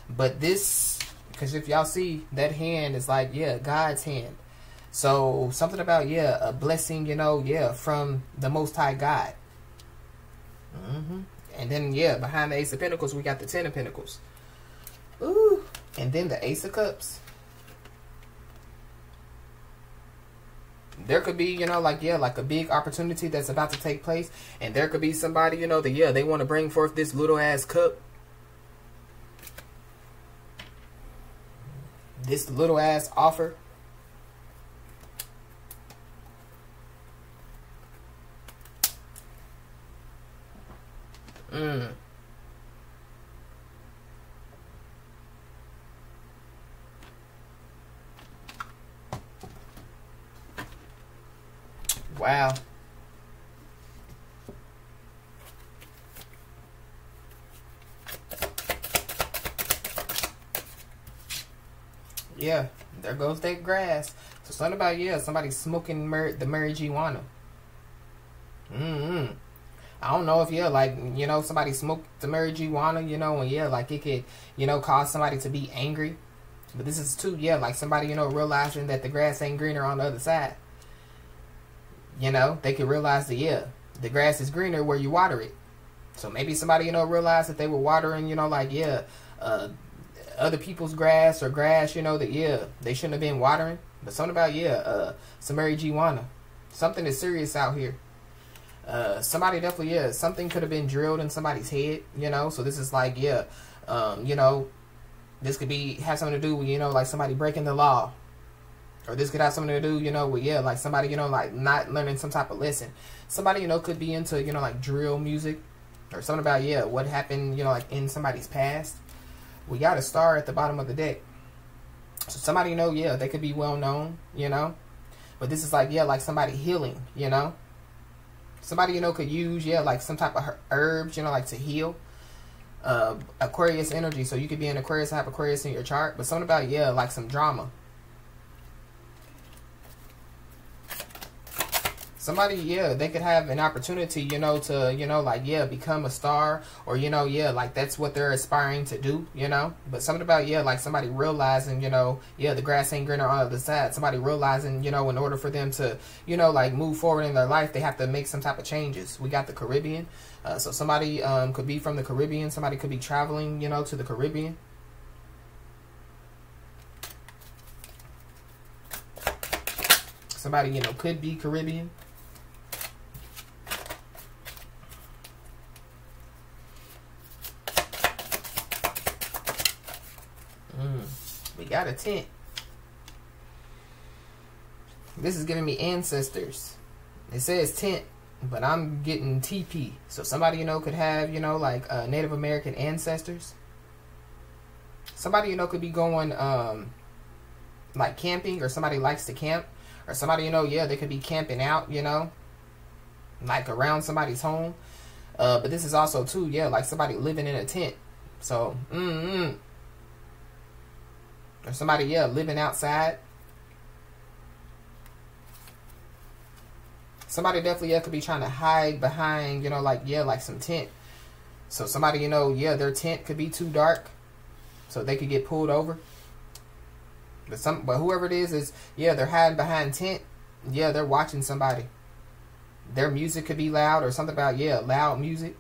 Speaker 1: But this, because if y'all see, that hand is like, yeah, God's hand. So something about, yeah, a blessing, you know, yeah, from the Most High God. And then, yeah, behind the Ace of Pentacles, we got the Ten of Pentacles. Ooh. And then the Ace of Cups. There could be, you know, like, yeah, like a big opportunity that's about to take place. And there could be somebody, you know, that, yeah, they want to bring forth this little ass cup. This little ass offer. Wow. Yeah, there goes that grass. So something about, yeah, somebody smoking the marijuana. I don't know if, yeah, like, you know, somebody smoked the marijuana, you know, and yeah, like, it could, you know, cause somebody to be angry. But this is too, yeah, like somebody, you know, realizing that the grass ain't greener on the other side. You know, they could realize that, yeah, the grass is greener where you water it. So maybe somebody, you know, realized that they were watering, you know, like, yeah, other people's grass or grass, you know, that, yeah, they shouldn't have been watering. But something about, yeah, some marijuana. Something is serious out here. Somebody definitely, yeah, something could have been drilled in somebody's head, you know. So this is like, yeah, you know, this could have something to do with, you know, like somebody breaking the law. Or this could have something to do, you know, with, yeah, like somebody, you know, like not learning some type of lesson. Somebody, you know, could be into, you know, like drill music. Or something about, yeah, what happened, you know, like in somebody's past. We got a star at the bottom of the deck. So somebody, you know, yeah, they could be well known, you know. But this is like, yeah, like somebody healing, you know. Somebody, you know, could use, yeah, like some type of herbs, you know, like to heal. Aquarius energy. So you could be an Aquarius, have Aquarius in your chart. But something about, yeah, like some drama. Somebody, yeah, they could have an opportunity, you know, to, you know, like, yeah, become a star. Or, you know, yeah, like that's what they're aspiring to do, you know. But something about, yeah, like somebody realizing, you know, yeah, the grass ain't greener on the other side. Somebody realizing, you know, in order for them to, you know, like move forward in their life, they have to make some type of changes. We got the Caribbean. So somebody could be from the Caribbean. Somebody could be traveling, you know, to the Caribbean. Somebody, you know, could be Caribbean. We got a tent. This is giving me ancestors. It says tent, but I'm getting TP. So somebody, you know, could have, you know, like Native American ancestors. Somebody, you know, could be going like camping, or somebody likes to camp. Or somebody, you know, yeah, they could be camping out, you know, like around somebody's home. But this is also too, yeah, like somebody living in a tent. So, Or somebody, yeah, living outside. Somebody definitely, yeah, could be trying to hide behind, you know, like, yeah, like some tent. So somebody, you know, yeah, their tent could be too dark, so they could get pulled over. But whoever it is, yeah, they're hiding behind tent. Yeah, they're watching somebody. Their music could be loud, or something about, yeah, loud music.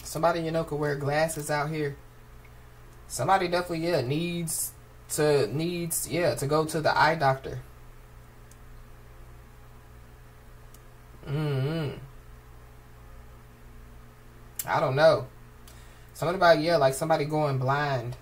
Speaker 1: Somebody, you know, could wear glasses out here. Somebody definitely, yeah, needs to go to the eye doctor. I don't know. Something about, yeah, like somebody going blind.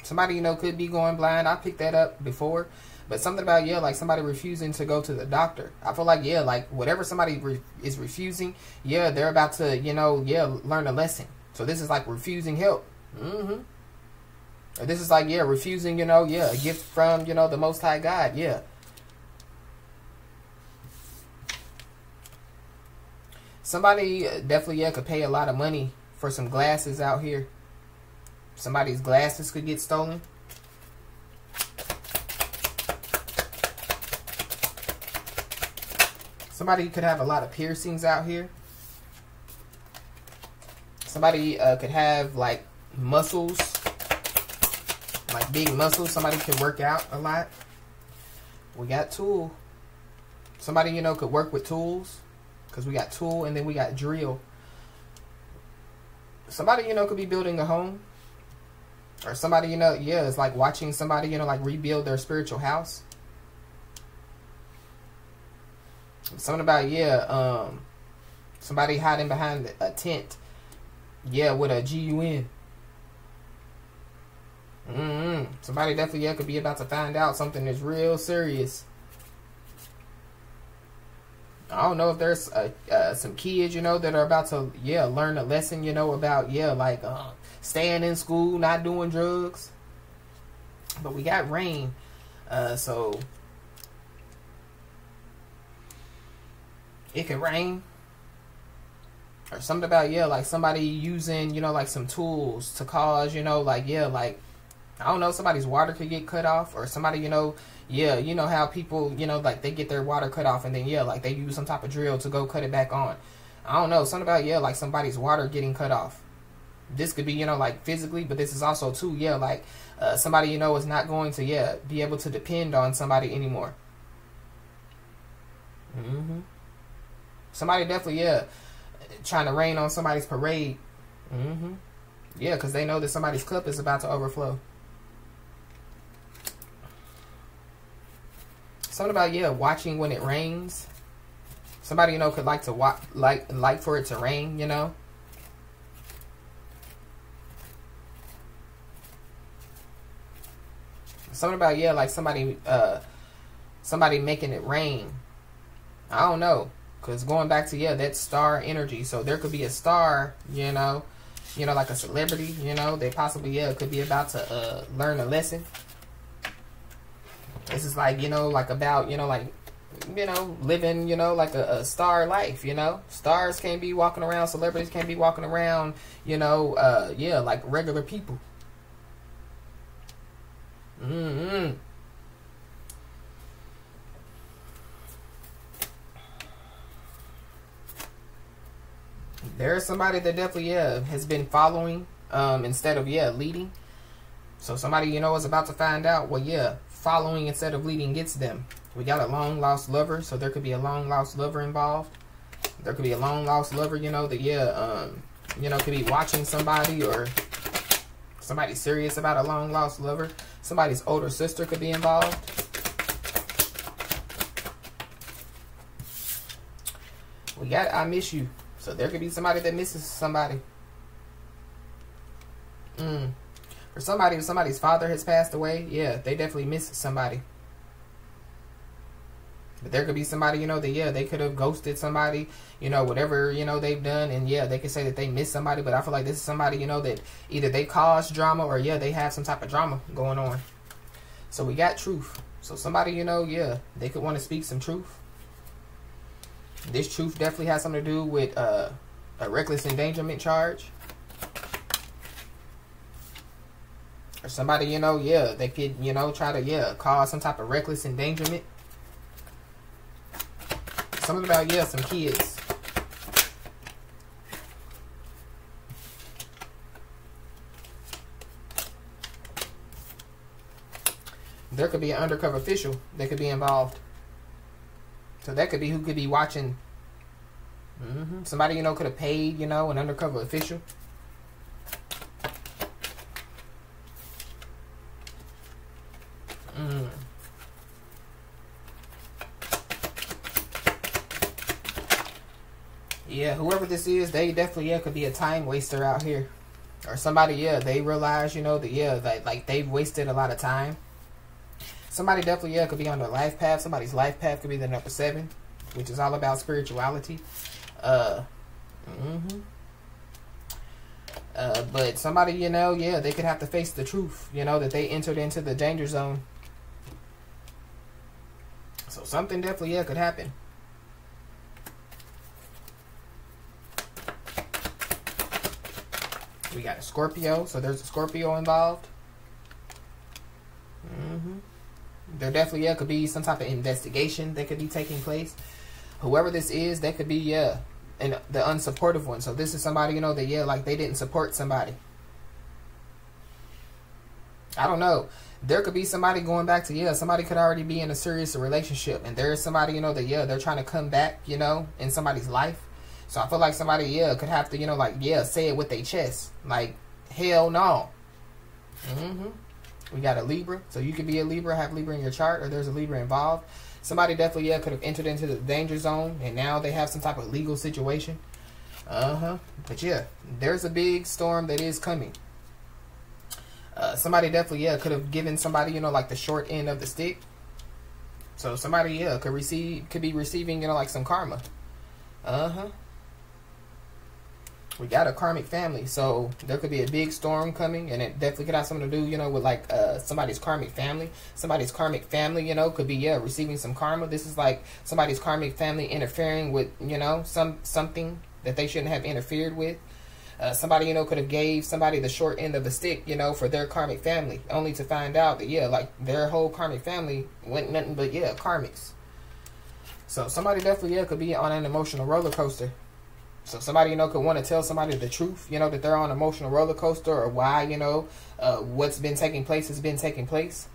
Speaker 1: Somebody, could be going blind. I picked that up before. But something about, yeah, like somebody refusing to go to the doctor. I feel like, yeah, like whatever somebody is refusing, yeah, they're about to, yeah, learn a lesson. So this is like refusing help. Or this is like, yeah, refusing, yeah, a gift from, the Most High God. Yeah. Somebody definitely, yeah, could pay a lot of money for some glasses out here. Somebody's glasses could get stolen. Somebody could have a lot of piercings out here. Somebody could have, like, muscles. Like, big muscles. Somebody could work out a lot. We got tool. Somebody, could work with tools. Because we got tool and then we got drill. Somebody, could be building a home. Or somebody, yeah, it's like watching somebody, like rebuild their spiritual house. Something about, yeah, somebody hiding behind a tent. Yeah, with a GUN. Somebody definitely, yeah, could be about to find out something that's real serious. I don't know if there's some kids, that are about to, yeah, learn a lesson, about, yeah, like staying in school, not doing drugs. But we got rain. So it could rain. Or something about, yeah, like somebody using, like some tools to cause, like, yeah, like, I don't know, somebody's water could get cut off. Or somebody, yeah, how people, like they get their water cut off and then, yeah, like they use some type of drill to go cut it back on. I don't know, something about, yeah, like somebody's water getting cut off. This could be, like physically, but this is also too, yeah, like somebody, is not going to, yeah, be able to depend on somebody anymore. Somebody definitely, yeah, trying to rain on somebody's parade. Yeah, because they know that somebody's cup is about to overflow. Something about, yeah, watching when it rains. Somebody, could like to watch, like for it to rain, Something about, yeah, like somebody making it rain. I don't know. Because going back to, yeah, that star energy. So there could be a star, like a celebrity, they possibly, yeah, could be about to learn a lesson. This is like, like about, like, living, like a star life, Stars can't be walking around, celebrities can't be walking around, yeah, like regular people. There's somebody that definitely, yeah, has been following instead of, yeah, leading. So somebody, is about to find out, well, yeah, following instead of leading gets them. We got a long lost lover, so there could be a long lost lover involved. There could be a long lost lover, that, yeah, could be watching somebody, or somebody serious about a long lost lover. Somebody's older sister could be involved. We got I miss you. So there could be somebody that misses somebody. For somebody, if somebody's father has passed away, yeah, they definitely miss somebody. But there could be somebody, that, yeah, they could have ghosted somebody, whatever, they've done. And, yeah, they could say that they miss somebody. But I feel like this is somebody, that either they caused drama or, yeah, they have some type of drama going on. So we got truth. So somebody, yeah, they could want to speak some truth. This truth definitely has something to do with a reckless endangerment charge. Or somebody, yeah, they could, try to, yeah, cause some type of reckless endangerment. Something about, yeah, some kids. There could be an undercover official that could be involved. So that could be who could be watching. Somebody, could have paid, an undercover official. Yeah, whoever this is, they definitely, yeah, could be a time waster out here. Or somebody, yeah, they realize, you know, that, yeah, that, like, they've wasted a lot of time. Somebody definitely, yeah, could be on their life path. Somebody's life path could be the number 7, which is all about spirituality. But somebody, you know, yeah, they could have to face the truth, you know, that they entered into the danger zone. So something definitely, yeah, could happen. We got a Scorpio, so there's a Scorpio involved. There definitely, yeah, could be some type of investigation that could be taking place. Whoever this is, that could be, yeah, and the unsupportive one. So this is somebody, you know, that, yeah, like they didn't support somebody. I don't know. There could be somebody going back to, yeah, somebody could already be in a serious relationship. And there is somebody, you know, that, yeah, they're trying to come back, you know, in somebody's life. So I feel like somebody, yeah, could have to, you know, like, yeah, say it with their chest. Like, hell no. We got a Libra. So you could be a Libra, have Libra in your chart, or there's a Libra involved. Somebody definitely, yeah, could have entered into the danger zone, and now they have some type of legal situation. But yeah, there's a big storm that is coming. Somebody definitely, yeah, could have given somebody, you know, like the short end of the stick. So somebody, yeah, could be receiving, you know, like some karma. We got a karmic family, so there could be a big storm coming, and it definitely could have something to do, you know, with like somebody's karmic family. Somebody's karmic family, you know, could be, yeah, receiving some karma. This is like somebody's karmic family interfering with, you know, something that they shouldn't have interfered with. Somebody, you know, could have gave somebody the short end of the stick, you know, for their karmic family, only to find out that, yeah, like their whole karmic family went nothing but, yeah, karmics. So somebody definitely, yeah, could be on an emotional roller coaster. So somebody, you know, could want to tell somebody the truth, you know, that they're on an emotional roller coaster, or why, you know, what's been taking place has been taking place.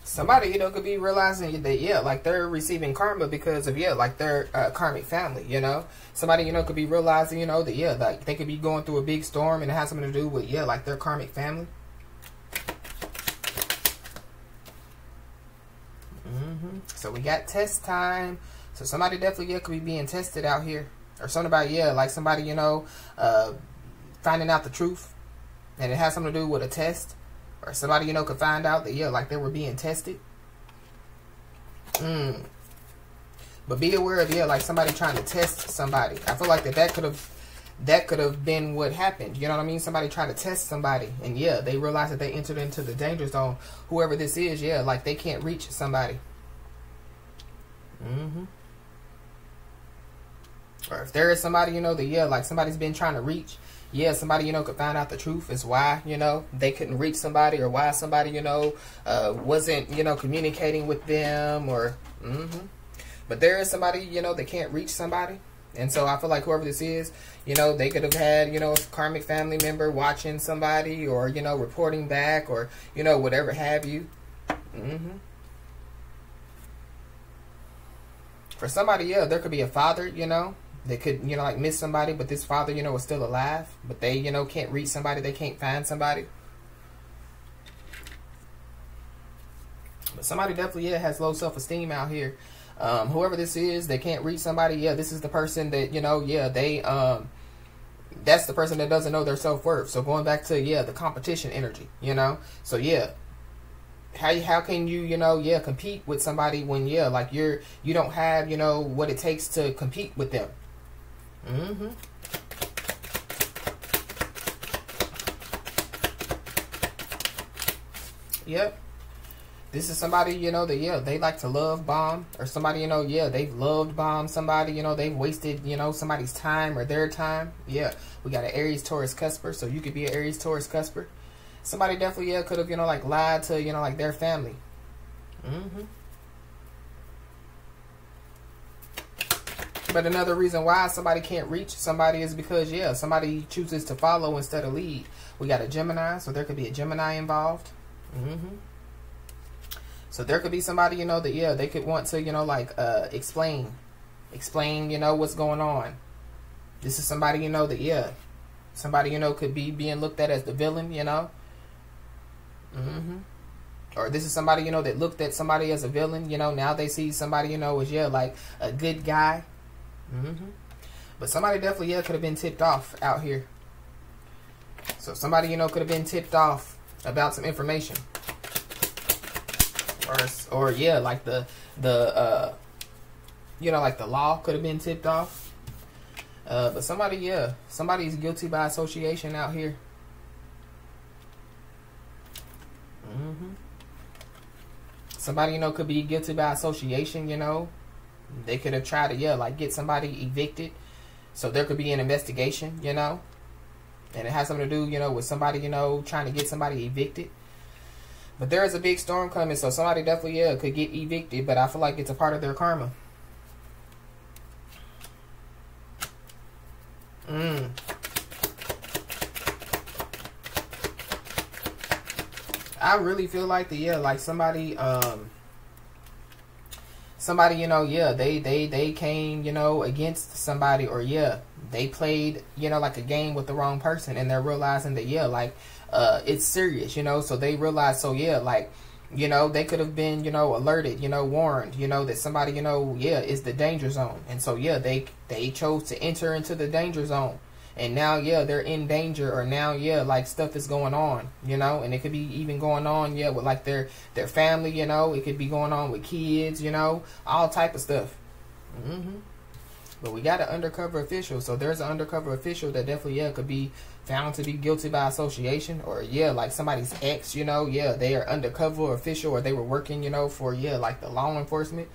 Speaker 1: Somebody, you know, could be realizing that, yeah, like they're receiving karma because of, yeah, like their karmic family, you know. Somebody, you know, could be realizing, you know, that, yeah, like they could be going through a big storm, and it has something to do with, yeah, like their karmic family. So we got test time. So somebody definitely, yeah, could be being tested out here. Or something about, yeah, like somebody, you know, finding out the truth. And it has something to do with a test. Or somebody, you know, could find out that, yeah, like they were being tested. But be aware of, yeah, like somebody trying to test somebody. I feel like that could have been what happened. You know what I mean? Somebody tried to test somebody. And, yeah, they realized that they entered into the danger zone. Whoever this is, yeah, like they can't reach somebody. Or if there is somebody, you know, that, yeah, like somebody's been trying to reach, yeah, somebody, you know, could find out the truth is why, you know, they couldn't reach somebody, or why somebody, you know, wasn't, you know, communicating with them, or, But there is somebody, you know, that can't reach somebody. And so I feel like whoever this is, you know, they could have had, you know, a karmic family member watching somebody, or, you know, reporting back, or, you know, whatever have you. For somebody, yeah, there could be a father, you know, they could, you know, like miss somebody, but this father, you know, is still alive, but they, you know, can't reach somebody, they can't find somebody. But somebody definitely, yeah, has low self-esteem out here. Whoever this is, they can't reach somebody, yeah, this is the person that, you know, yeah, they, that's the person that doesn't know their self-worth. So going back to, yeah, the competition energy, you know, so yeah. How can you, you know, yeah, compete with somebody when, yeah, like you don't have, you know, what it takes to compete with them. Yep. This is somebody, you know, that, yeah, they like to love bomb, or somebody, you know, yeah, they've loved bomb somebody, you know, they've wasted, you know, somebody's time or their time. Yeah, we got an Aries, Taurus, Cusper, so you could be an Aries, Taurus, Cusper. Somebody definitely, yeah, could have, you know, like lied to, you know, like their family. But another reason why somebody can't reach somebody is because, yeah, somebody chooses to follow instead of lead. We got a Gemini, so there could be a Gemini involved. So there could be somebody, you know, that, yeah, they could want to, you know, like explain, you know, what's going on. This is somebody, you know, that, yeah, somebody, you know, could be being looked at as the villain, you know. Or this is somebody, you know, that looked at somebody as a villain, you know, now they see somebody, you know, as, yeah, like a good guy. But somebody definitely, yeah, could have been tipped off out here. So somebody, you know, could have been tipped off about some information. Or yeah, like the you know, like the law could have been tipped off. But somebody, yeah, somebody's guilty by association out here. Somebody, you know, could be guilty by association, you know. They could have tried to, yeah, like get somebody evicted. So there could be an investigation, you know. And it has something to do, you know, with somebody, you know, trying to get somebody evicted. But there is a big storm coming, so somebody definitely, yeah, could get evicted. But I feel like it's a part of their karma. I really feel like yeah, like somebody, you know, yeah, they came, you know, against somebody, or yeah, they played, you know, like a game with the wrong person, and they're realizing that, yeah, like, it's serious, you know, so they realize, so yeah, like, you know, they could have been, you know, alerted, you know, warned, you know, that somebody, you know, yeah, is the danger zone, and so yeah, they chose to enter into the danger zone. And now, yeah, they're in danger, or now, yeah, like stuff is going on, you know, and it could be even going on, yeah, with like their family, you know, it could be going on with kids, you know, all type of stuff. But we got an undercover official, so there's an undercover official that definitely, yeah, could be found to be guilty by association, or yeah, like somebody's ex, you know, yeah, they are undercover official, or they were working, you know, for, yeah, like the law enforcement.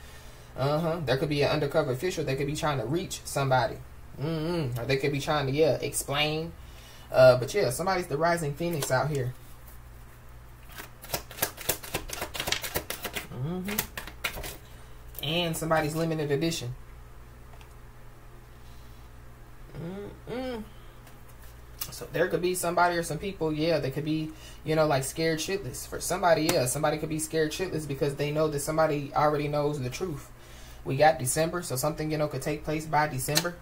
Speaker 1: There could be an undercover official that could be trying to reach somebody. Or they could be trying to, yeah, explain. But yeah, somebody's the rising phoenix out here. And somebody's limited edition. So there could be somebody or some people, yeah, they could be, you know, like scared shitless. For somebody, yeah, somebody could be scared shitless because they know that somebody already knows the truth. We got December, so something, you know, could take place by December.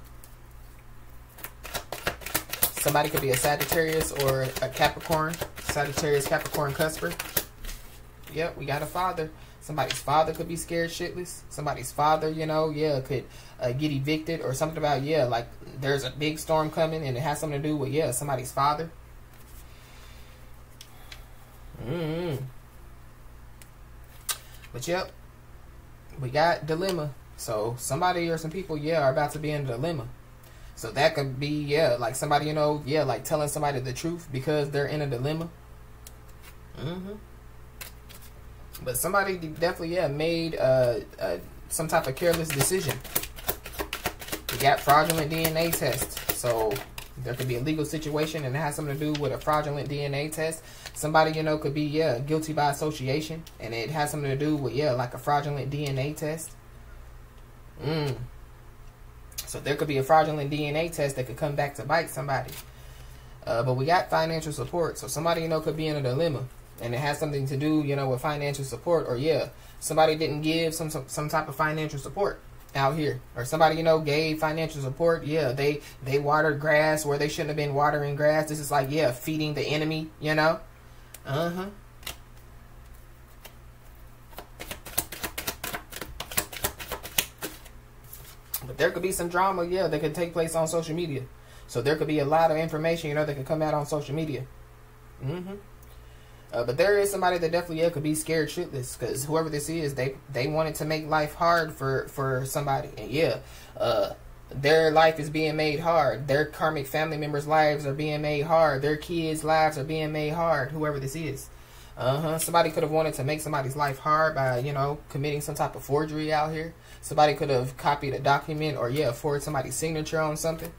Speaker 1: Somebody could be a Sagittarius or a Capricorn. Sagittarius, Capricorn, Cusper. Yep, we got a father. Somebody's father could be scared shitless. Somebody's father, you know, yeah, could get evicted, or something about, yeah, like there's a big storm coming and it has something to do with, yeah, somebody's father. But yep, we got dilemma. So somebody or some people, yeah, are about to be in a dilemma. So that could be, yeah, like somebody, you know, yeah, like telling somebody the truth because they're in a dilemma. But somebody definitely, yeah, made some type of careless decision. We got fraudulent DNA test. So there could be a legal situation and it has something to do with a fraudulent DNA test. Somebody, you know, could be, yeah, guilty by association, and it has something to do with, yeah, like a fraudulent DNA test. So there could be a fraudulent DNA test that could come back to bite somebody. But we got financial support. So somebody, you know, could be in a dilemma, and it has something to do, you know, with financial support, or yeah, somebody didn't give some type of financial support out here, or somebody, you know, gave financial support. Yeah, they watered grass where they shouldn't have been watering grass. This is like, yeah, feeding the enemy, you know. But there could be some drama, yeah, that could take place on social media. So there could be a lot of information, you know, that could come out on social media. But there is somebody that definitely, yeah, could be scared shitless, because whoever this is, they wanted to make life hard for somebody. And yeah, their life is being made hard. Their karmic family members' lives are being made hard. Their kids' lives are being made hard, whoever this is. Somebody could have wanted to make somebody's life hard by, you know, committing some type of forgery out here. Somebody could have copied a document, or yeah, forged somebody's signature on something.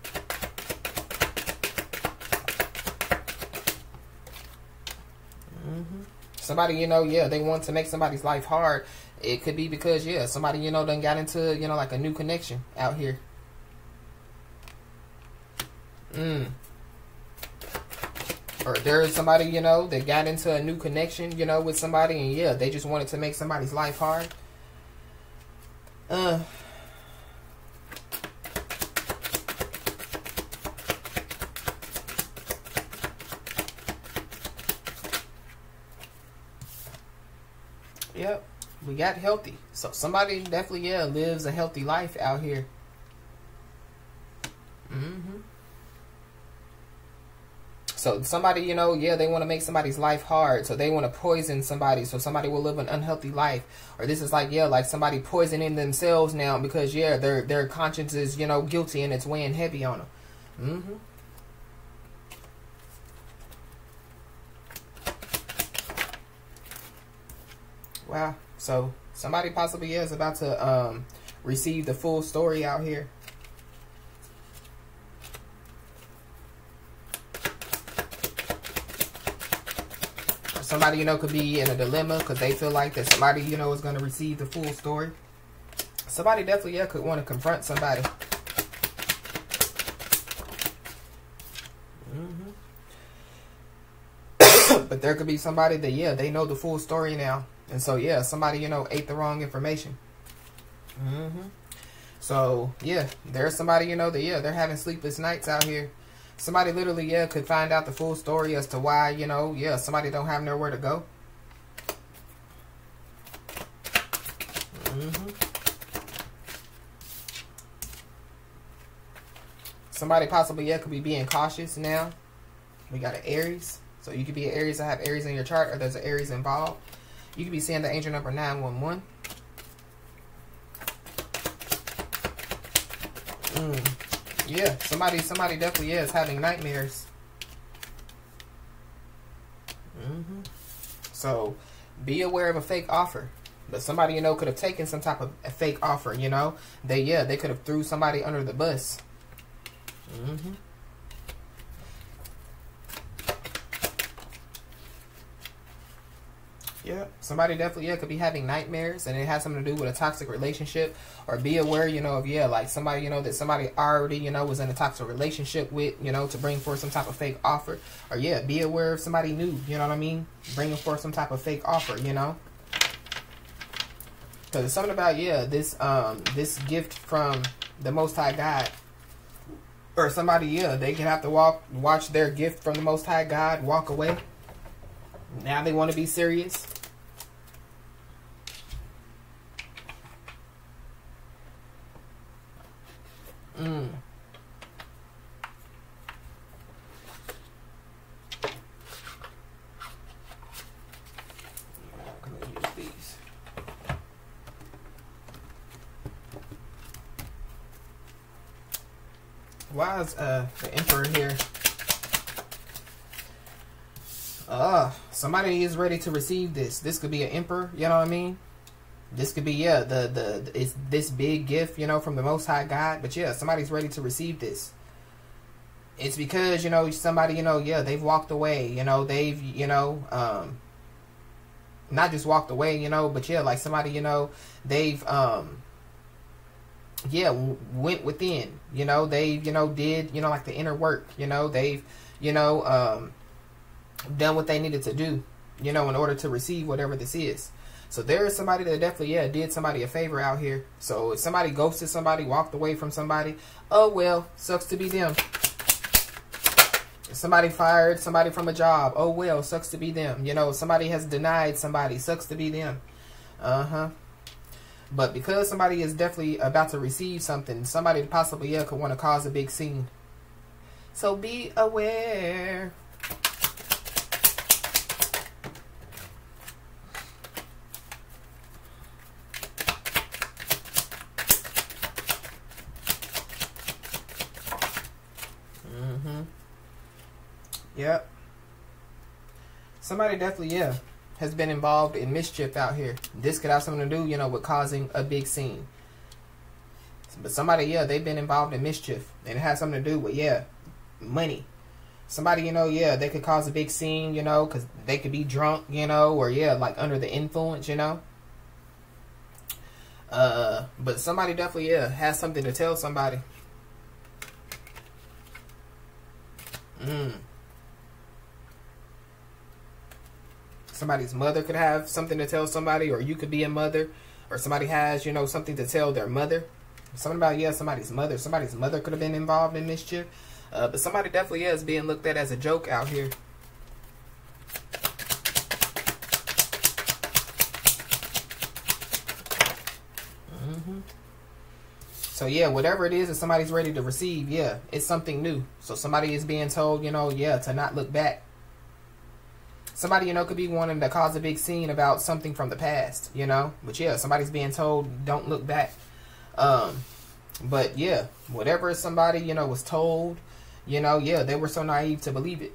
Speaker 1: Somebody, you know, yeah, they want to make somebody's life hard. It could be because, yeah, somebody, you know, done got into, you know, like a new connection out here. Or there's somebody, you know, that got into a new connection, you know, with somebody, and yeah, they just wanted to make somebody's life hard. Yep, we got healthy. So somebody definitely, yeah, lives a healthy life out here. Mm-hmm. So somebody, you know, yeah, they want to make somebody's life hard. So they want to poison somebody so somebody will live an unhealthy life. Or this is like, yeah, like somebody poisoning themselves now because, yeah, their conscience is, you know, guilty and it's weighing heavy on them. Mm-hmm. Wow. So somebody possibly is about to receive the full story out here. Somebody, you know, could be in a dilemma because they feel like that somebody, you know, is going to receive the full story. Somebody definitely, yeah, could want to confront somebody. But there could be somebody that, yeah, they know the full story now. And so, yeah, somebody, you know, ate the wrong information. So, yeah, there's somebody, you know, that, yeah, they're having sleepless nights out here. Somebody literally, yeah, could find out the full story as to why, you know, yeah, somebody don't have nowhere to go. Somebody possibly, yeah, could be being cautious now. We got an Aries. So you could be an Aries that have Aries in your chart, or there's an Aries involved. You could be seeing the angel number 911. Yeah, somebody definitely is having nightmares. So be aware of a fake offer. But somebody, you know, could have taken some type of a fake offer, you know. They could have threw somebody under the bus. Yeah, somebody definitely, yeah, could be having nightmares, and it has something to do with a toxic relationship. Or be aware, you know, of, yeah, like somebody, you know, that somebody already, you know, was in a toxic relationship with, you know, to bring forth some type of fake offer. Or, yeah, be aware of somebody new, you know what I mean? Bringing forth some type of fake offer, you know? Because it's something about, yeah, this gift from the Most High God. Or somebody, yeah, they can have to watch their gift from the Most High God walk away. Now they want to be serious. I'm gonna use these. Why is the Emperor here? Somebody is ready to receive this. This could be an Emperor, you know what I mean? This could be, yeah, it's this big gift, you know, from the Most High God. But yeah, somebody's ready to receive this. It's because, you know, somebody, you know, yeah, they've walked away, you know, they've, you know, not just walked away, you know, but yeah, like somebody, you know, they've, yeah, went within, you know, they, you know, did, you know, like the inner work, you know, they've, you know, done what they needed to do, you know, in order to receive whatever this is. So there is somebody that definitely, yeah, did somebody a favor out here. So if somebody ghosted somebody, walked away from somebody, oh well, sucks to be them. If somebody fired somebody from a job, oh well, sucks to be them. You know, somebody has denied somebody, sucks to be them. But because somebody is definitely about to receive something, somebody possibly, yeah, could want to cause a big scene. So be aware. Yep. Somebody definitely, yeah, has been involved in mischief out here. This could have something to do, you know, with causing a big scene. But somebody, yeah, they've been involved in mischief. And it has something to do with, yeah, money. Somebody, you know, yeah, they could cause a big scene, you know, because they could be drunk, you know, or, yeah, like under the influence, you know. But somebody definitely, yeah, has something to tell somebody. Somebody's mother could have something to tell somebody, or you could be a mother, or somebody has, you know, something to tell their mother. Something about, yeah, somebody's mother. Somebody's mother could have been involved in mischief. But somebody definitely is being looked at as a joke out here. So yeah, whatever it is that somebody's ready to receive, yeah, it's something new. So somebody is being told, you know, yeah, to not look back. Somebody, you know, could be wanting to cause a big scene about something from the past, you know. But yeah, somebody's being told, don't look back. But yeah, whatever somebody, you know, was told, you know, yeah, they were so naive to believe it.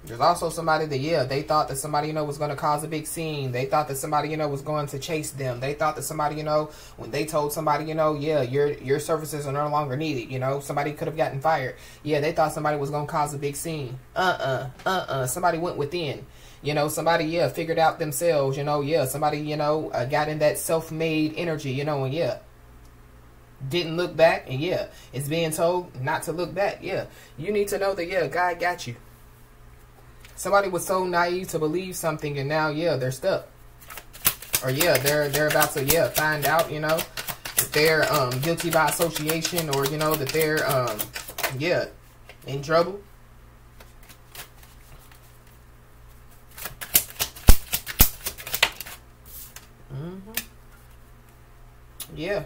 Speaker 1: There's also somebody that, yeah, they thought that somebody, you know, was going to cause a big scene. They thought that somebody, you know, was going to chase them. They thought that somebody, you know, when they told somebody, you know, yeah, your services are no longer needed, you know, somebody could have gotten fired. Yeah, they thought somebody was going to cause a big scene. Somebody went within. You know, somebody, yeah, figured out themselves, you know, yeah, somebody, you know, got in that self-made energy, you know, and yeah, didn't look back, and yeah, it's being told not to look back. Yeah, you need to know that, yeah, God got you. Somebody was so naive to believe something, and now, yeah, they're stuck. Or yeah, they're about to, yeah, find out, you know, that they're guilty by association, or, you know, that they're yeah, in trouble. Yeah,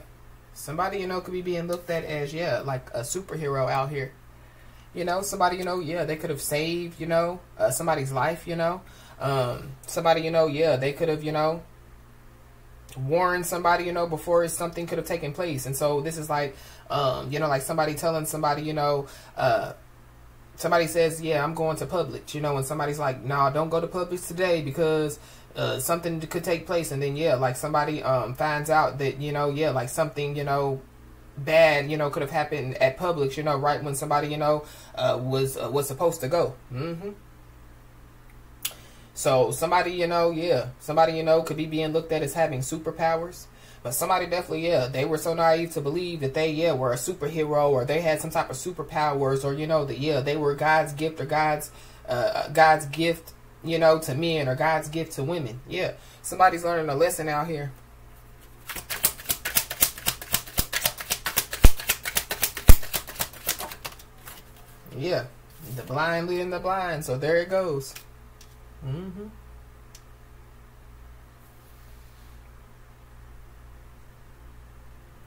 Speaker 1: somebody, you know, could be being looked at as, yeah, like a superhero out here. You know, somebody, you know, yeah, they could have saved, you know, somebody's life, you know. Somebody, you know, yeah, they could have, you know, warned somebody, you know, before something could have taken place. And so this is like, you know, like somebody telling somebody, you know, somebody says, yeah, I'm going to Publix, you know, and somebody's like, no, don't go to Publix today because something could take place. And then, yeah, like somebody finds out that, you know, yeah, like something, you know, bad, you know, could have happened at Publix, you know, right when somebody, you know, was supposed to go. So somebody, you know, yeah, somebody, you know, could be being looked at as having superpowers. But somebody definitely, yeah, they were so naive to believe that they, yeah, were a superhero, or they had some type of superpowers, or, you know, that, yeah, they were God's gift, or God's gift, you know, to men, or God's gift to women. Yeah, somebody's learning a lesson out here. Yeah, the blind leading the blind. So there it goes.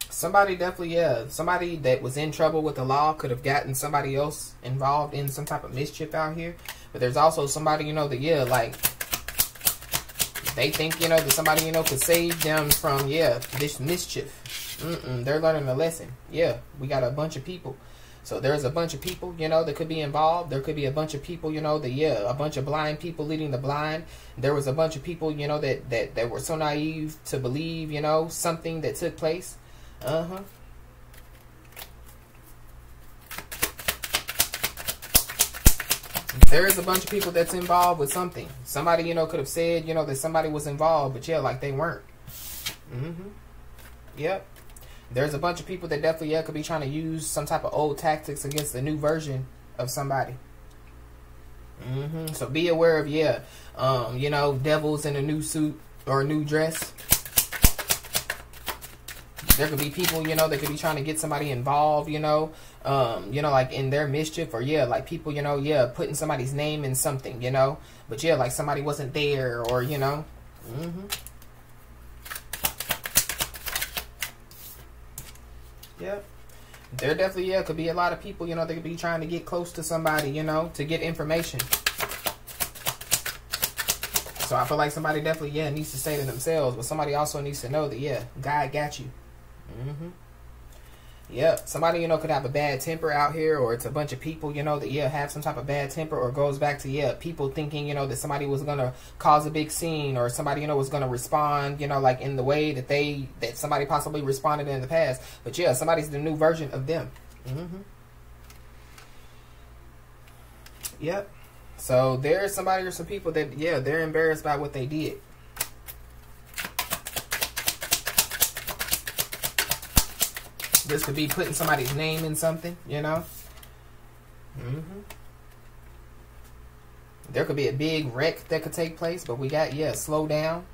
Speaker 1: Somebody definitely, yeah, somebody that was in trouble with the law could have gotten somebody else involved in some type of mischief out here. But there's also somebody, you know, that, yeah, like, they think, you know, that somebody, you know, could save them from, yeah, this mischief. They're learning a lesson. Yeah, we got a bunch of people. So there's a bunch of people, you know, that could be involved. There could be a bunch of people, you know, that, yeah, a bunch of blind people leading the blind. There was a bunch of people, you know, that were so naive to believe, you know, something that took place. There is a bunch of people that's involved with something. Somebody, you know, could have said, you know, that somebody was involved, but yeah, like they weren't. Yep. There's a bunch of people that definitely, yeah, could be trying to use some type of old tactics against the new version of somebody. So be aware of, yeah, you know, devils in a new suit or a new dress. There could be people, you know, that could be trying to get somebody involved, you know, like in their mischief, or yeah, like people, you know, yeah, putting somebody's name in something, you know, but yeah, like somebody wasn't there, or, you know. Yep. There definitely, yeah, could be a lot of people, you know, they could be trying to get close to somebody, you know, to get information. So I feel like somebody definitely, yeah, needs to say to themselves, but somebody also needs to know that, yeah, God got you. Yeah, somebody, you know, could have a bad temper out here, or it's a bunch of people, you know, that, yeah, have some type of bad temper, or goes back to, yeah, people thinking, you know, that somebody was going to cause a big scene, or somebody, you know, was going to respond, you know, like in the way that somebody possibly responded in the past. But yeah, somebody's the new version of them. Yep. So there's somebody or some people that, yeah, they're embarrassed by what they did. This could be putting somebody's name in something, you know. There could be a big wreck that could take place, but we got, yeah, slow down.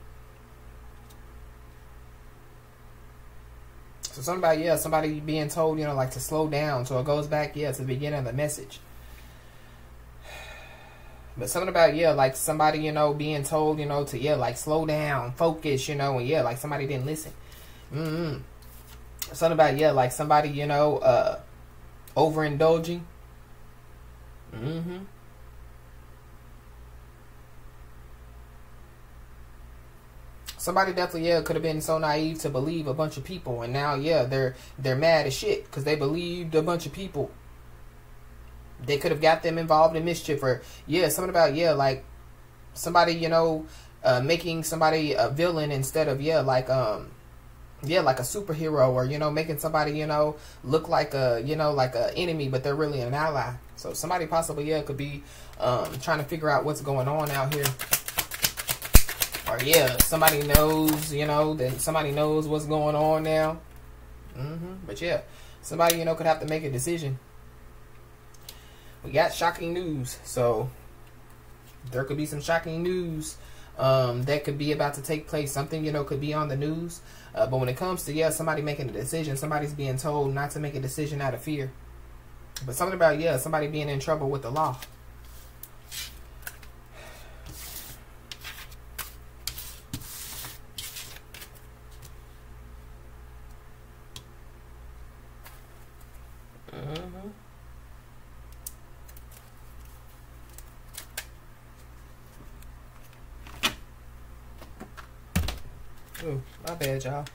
Speaker 1: So somebody, yeah, somebody being told, you know, like to slow down. So it goes back, yeah, to the beginning of the message. But something about, yeah, like somebody, you know, being told, you know, to, yeah, like slow down, focus, you know, and yeah, like somebody didn't listen. Something about, yeah, like somebody, you know, overindulging. Somebody definitely, yeah, could have been so naive to believe a bunch of people, and now, yeah, they're mad as shit because they believed a bunch of people. They could have got them involved in mischief, or yeah, something about, yeah, like somebody, you know, making somebody a villain instead of, yeah, like yeah, like a superhero, or, you know, making somebody, you know, look like a, you know, like a enemy, but they're really an ally. So somebody possibly, yeah, could be trying to figure out what's going on out here. Or yeah, somebody knows, you know, that somebody knows what's going on now. But yeah, somebody, you know, could have to make a decision. We got shocking news, so there could be some shocking news that could be about to take place. Something, you know, could be on the news. But when it comes to, yeah, somebody making a decision, somebody's being told not to make a decision out of fear. But something about, yeah, somebody being in trouble with the law. Ooh, my bad, y'all.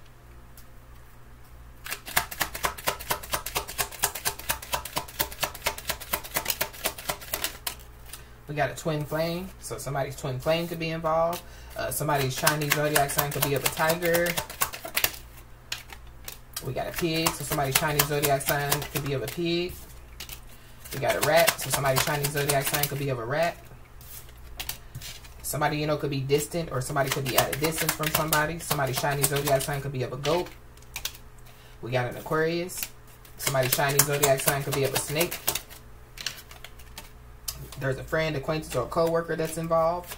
Speaker 1: We got a twin flame, so somebody's twin flame could be involved. Somebody's Chinese zodiac sign could be of a tiger. We got a pig, so somebody's Chinese zodiac sign could be of a pig. We got a rat, so somebody's Chinese zodiac sign could be of a rat. Somebody, you know, could be distant, or somebody could be at a distance from somebody. Somebody's Chinese zodiac sign could be of a goat. We got an Aquarius. Somebody's Chinese zodiac sign could be of a snake. There's a friend, acquaintance, or a co-worker that's involved.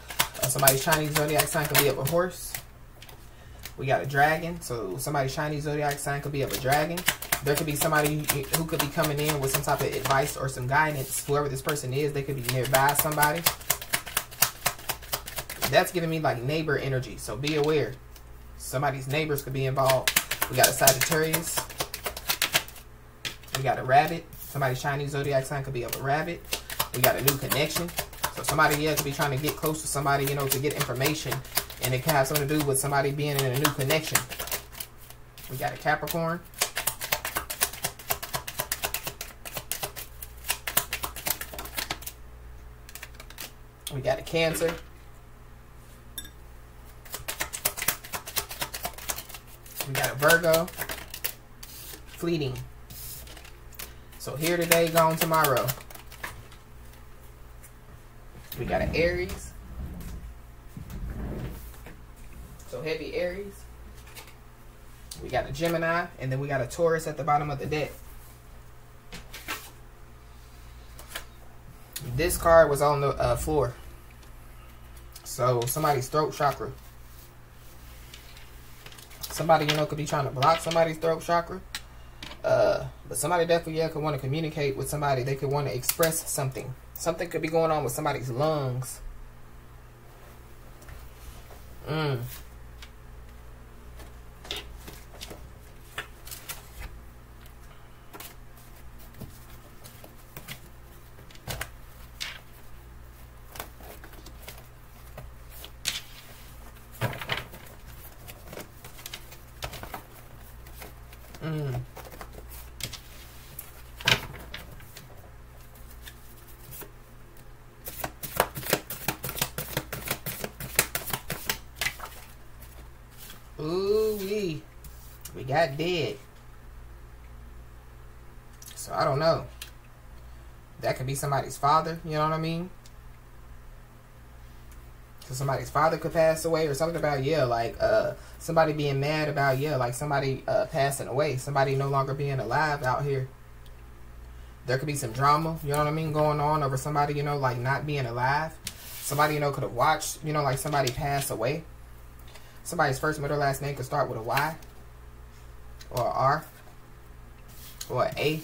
Speaker 1: Somebody's Chinese zodiac sign could be of a horse. We got a dragon. So somebody's Chinese zodiac sign could be of a dragon. There could be somebody who could be coming in with some type of advice or some guidance. Whoever this person is, they could be nearby somebody. That's giving me like neighbor energy, so be aware. Somebody's neighbors could be involved. We got a Sagittarius. We got a rabbit. Somebody's Chinese zodiac sign could be of a rabbit. We got a new connection. So somebody, yeah, could be trying to get close to somebody, you know, to get information. And it can have something to do with somebody being in a new connection. We got a Capricorn. We got a Cancer. We got a Virgo. Fleeting. So here today, gone tomorrow. We got an Aries. So heavy Aries. We got a Gemini. And then we got a Taurus at the bottom of the deck. This card was on the floor. So somebody's throat chakra. Somebody, you know, could be trying to block somebody's throat chakra. But somebody definitely, yeah, could want to communicate with somebody. They could want to express something. Something could be going on with somebody's lungs. Ooh-wee. We got dead. So I don't know. That could be somebody's father, you know what I mean? So somebody's father could pass away, or something about, yeah, like somebody being mad about, yeah, like somebody passing away, somebody no longer being alive out here. There could be some drama, you know what I mean, going on over somebody, you know, like not being alive. Somebody, you know, could have watched, you know, like somebody pass away. Somebody's first, middle, last name could start with a Y, or a R, or an A.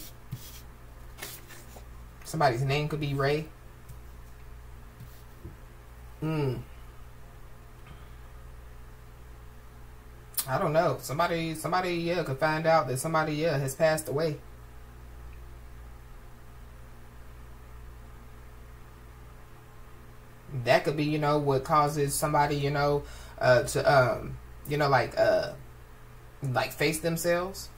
Speaker 1: Somebody's name could be Ray. I don't know. Somebody, yeah, could find out that somebody, yeah, has passed away. That could be, you know, what causes somebody, you know, to, you know, like face themselves.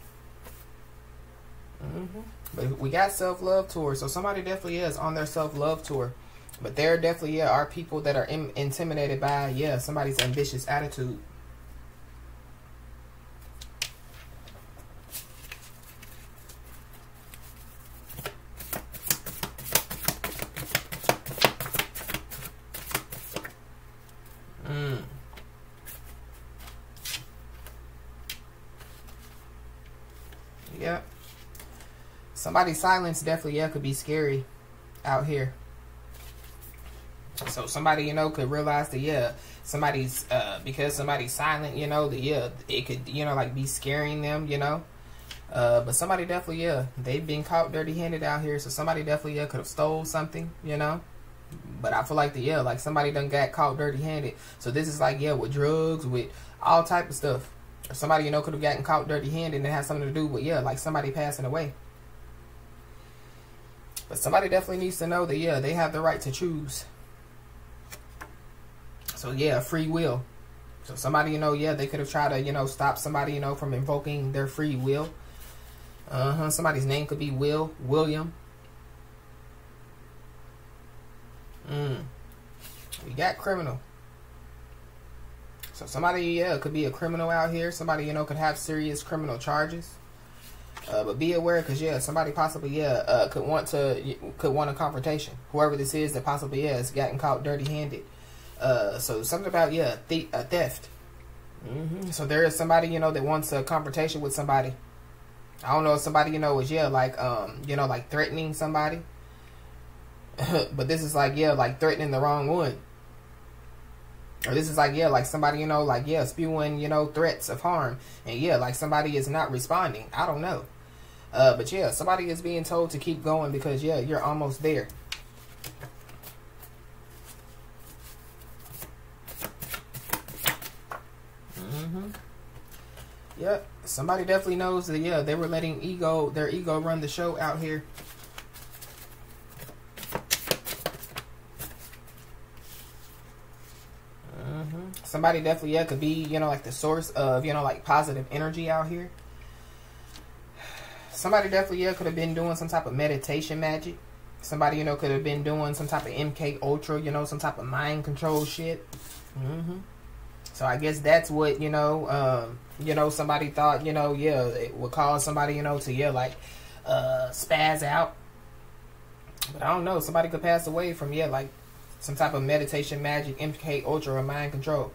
Speaker 1: But we got self-love tour, so somebody definitely is on their self-love tour. But there definitely, yeah, are people that are intimidated by, yeah, somebody's ambitious attitude. Yep. Somebody's silence definitely, yeah, could be scary out here. So somebody, you know, could realize that, yeah, somebody's, because somebody's silent, you know, that, yeah, it could, you know, like be scaring them, you know. But somebody definitely, yeah, they've been caught dirty-handed out here. So somebody definitely, yeah, could have stole something, you know. But I feel like the, yeah, like somebody done got caught dirty-handed. So this is like, yeah, with drugs, with all type of stuff. Or somebody, you know, could have gotten caught dirty-handed and it has something to do with, yeah, like somebody passing away. But somebody definitely needs to know that, yeah, they have the right to choose. So, yeah, free will. So somebody, you know, yeah, they could have tried to, you know, stop somebody, you know, from invoking their free will. Somebody's name could be William. We got criminal. So somebody, yeah, could be a criminal out here. Somebody, you know, could have serious criminal charges. But be aware, because, yeah, somebody possibly, yeah, could want a confrontation. Whoever this is that possibly, yeah, has gotten caught dirty-handed. So something about, yeah, theft. So there is somebody, you know, that wants a confrontation with somebody. I don't know if somebody, you know, is, yeah, like, you know, like threatening somebody. But this is like, yeah, like threatening the wrong one. Or this is like, yeah, like somebody, you know, like, yeah, spewing, you know, threats of harm. And, yeah, like somebody is not responding. I don't know. But, yeah, somebody is being told to keep going because, yeah, you're almost there. Yep. Somebody definitely knows that, yeah, they were letting their ego run the show out here. Somebody definitely, yeah, could be, you know, like the source of, you know, like positive energy out here. Somebody definitely, yeah, could have been doing some type of meditation magic. Somebody, you know, could have been doing some type of MK Ultra, you know, some type of mind control shit. So I guess that's what, you know, somebody thought, you know, yeah, it would cause somebody, you know, to, yeah, like, spaz out. But I don't know. Somebody could pass away from, yeah, like, some type of meditation magic, MK Ultra, or mind control.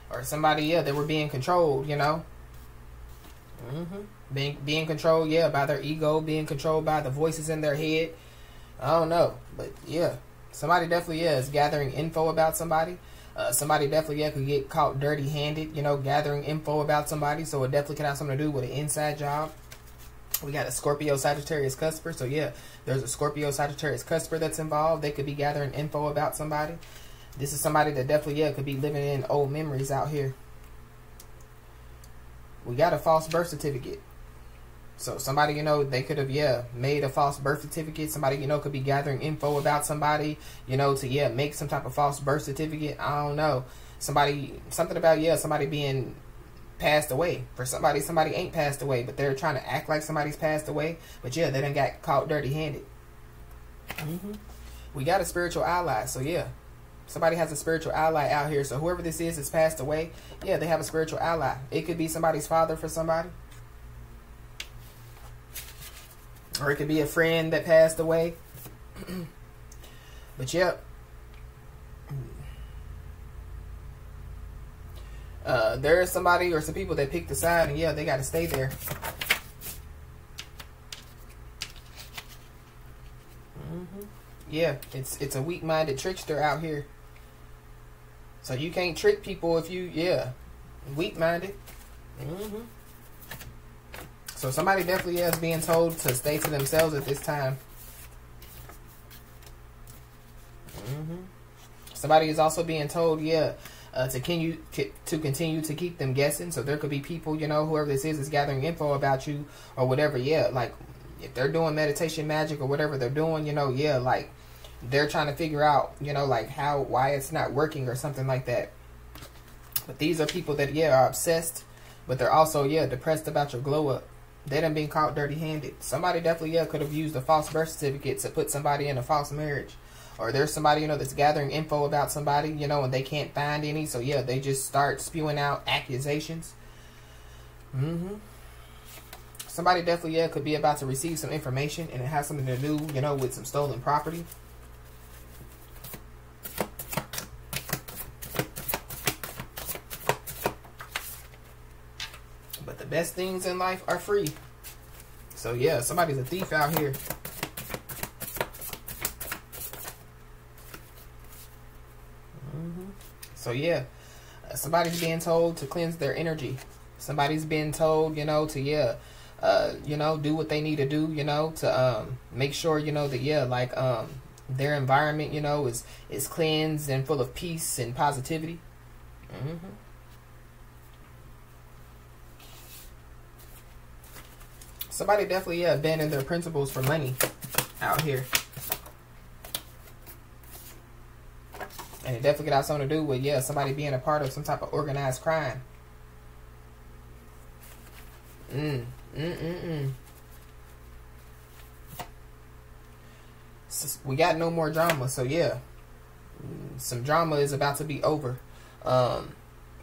Speaker 1: Or somebody, yeah, they were being controlled, you know. Being controlled, yeah, by their ego, being controlled by the voices in their head. I don't know. But, yeah, somebody definitely, yeah, is gathering info about somebody. Somebody definitely, yeah, could get caught dirty-handed, you know, gathering info about somebody. So it definitely could have something to do with an inside job. We got a Scorpio Sagittarius cusper. So, yeah, there's a Scorpio Sagittarius cusper that's involved. They could be gathering info about somebody. This is somebody that definitely, yeah, could be living in old memories out here. We got a false birth certificate. So somebody, you know, they could have, yeah, made a false birth certificate. Somebody, you know, could be gathering info about somebody, you know, to, yeah, make some type of false birth certificate. I don't know. Something about, yeah, somebody being passed away. For somebody ain't passed away, but they're trying to act like somebody's passed away. But, yeah, they done got caught dirty-handed. We got a spiritual ally. So, yeah, somebody has a spiritual ally out here. So whoever this is that's passed away, yeah, they have a spiritual ally. It could be somebody's father for somebody. Or it could be a friend that passed away. But, yep. There is somebody or some people that picked a side, and, yeah, they got to stay there. Yeah, it's a weak-minded trickster out here. So you can't trick people if you, yeah, weak-minded. So somebody definitely is being told to stay to themselves at this time. Somebody is also being told, yeah, to continue to keep them guessing. So there could be people, you know, whoever this is gathering info about you or whatever. Yeah, like if they're doing meditation magic or whatever they're doing, you know, yeah, like they're trying to figure out, you know, like why it's not working or something like that. But these are people that, yeah, are obsessed, but they're also, yeah, depressed about your glow up. They done been caught dirty-handed. Somebody definitely, yeah, could have used a false birth certificate to put somebody in a false marriage. Or there's somebody, you know, that's gathering info about somebody, you know, and they can't find any. So, yeah, they just start spewing out accusations. Somebody definitely, yeah, could be about to receive some information, and it has something to do, you know, with some stolen property. But the best things in life are free. So, yeah, somebody's a thief out here. So, yeah, somebody's being told to cleanse their energy. Somebody's being told, you know, to, yeah, you know, do what they need to do, you know, to make sure, you know, that, yeah, like their environment, you know, is cleansed and full of peace and positivity. Somebody definitely, yeah, abandoned their principles for money out here. And it definitely got something to do with, yeah, somebody being a part of some type of organized crime. So we got no more drama. So, yeah, some drama is about to be over.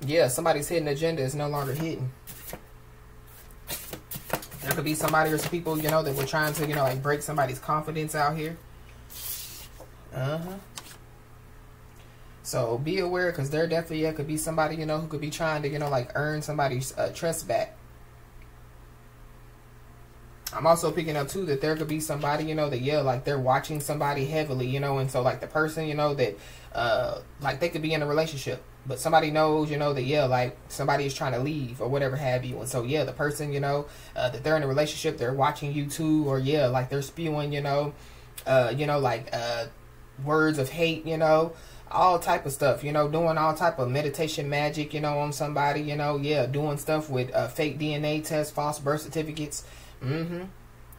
Speaker 1: Yeah, somebody's hidden agenda is no longer hidden. There could be somebody or some people, you know, that were trying to, you know, like break somebody's confidence out here. So be aware, because there definitely, yeah, could be somebody, you know, who could be trying to, you know, like earn somebody's trust back. I'm also picking up, too, that there could be somebody, you know, that, yeah, like they're watching somebody heavily, you know, and so, like, the person, you know, that, like, they could be in a relationship, but somebody knows, you know, that, yeah, like, somebody is trying to leave or whatever have you, and so, yeah, the person, you know, that they're in a relationship, they're watching you, too, or, yeah, like, they're spewing, you know, like, words of hate, you know, all type of stuff, you know, doing all type of meditation magic, you know, on somebody, you know, yeah, doing stuff with fake DNA tests, false birth certificates.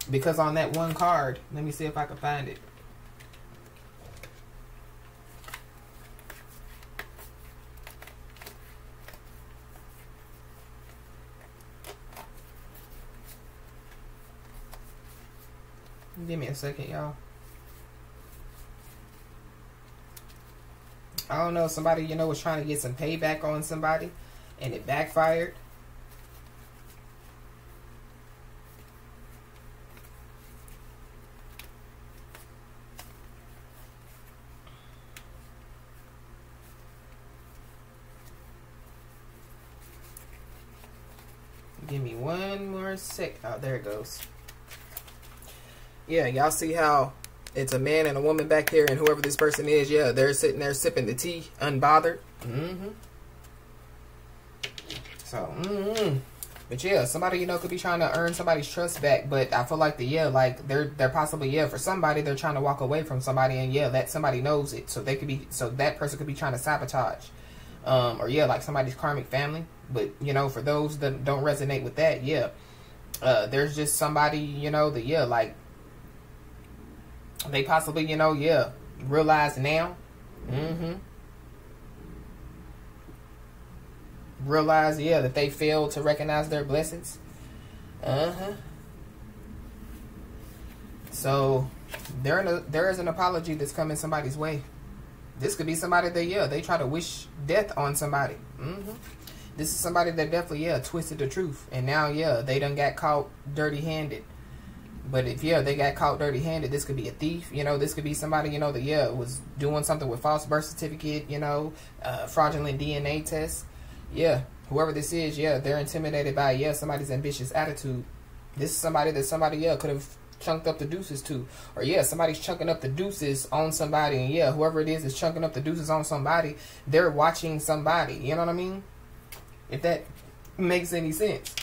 Speaker 1: Because on that one card, let me see if I can find it. Give me a second, y'all. I don't know, somebody, you know, was trying to get some payback on somebody, and it backfired. Give me one more sec. Oh, there it goes. Yeah, y'all see how it's a man and a woman back here, and whoever this person is, yeah, they're sitting there sipping the tea, unbothered. So, but yeah, somebody, you know, could be trying to earn somebody's trust back, but I feel like yeah, like they're possibly, yeah, for somebody, they're trying to walk away from somebody, and yeah, that somebody knows it, so they could be, so that person could be trying to sabotage, or yeah, like somebody's karmic family. But, you know, for those that don't resonate with that, yeah, there's just somebody, you know, that, yeah, like, they possibly, you know, yeah, realize now. Realize, yeah, that they failed to recognize their blessings. So, there is an apology that's coming somebody's way. This could be somebody that, yeah, they try to wish death on somebody. This is somebody that definitely, yeah, twisted the truth. And now, yeah, they done got caught dirty-handed. But if, yeah, they got caught dirty-handed, this could be a thief. You know, this could be somebody, you know, that, yeah, was doing something with false birth certificate, you know, fraudulent DNA tests. Yeah, whoever this is, yeah, they're intimidated by, yeah, somebody's ambitious attitude. This is somebody that somebody, yeah, could have chunked up the deuces to. Or, yeah, somebody's chunking up the deuces on somebody. And, yeah, whoever it is chunking up the deuces on somebody, they're watching somebody. You know what I mean? If that makes any sense.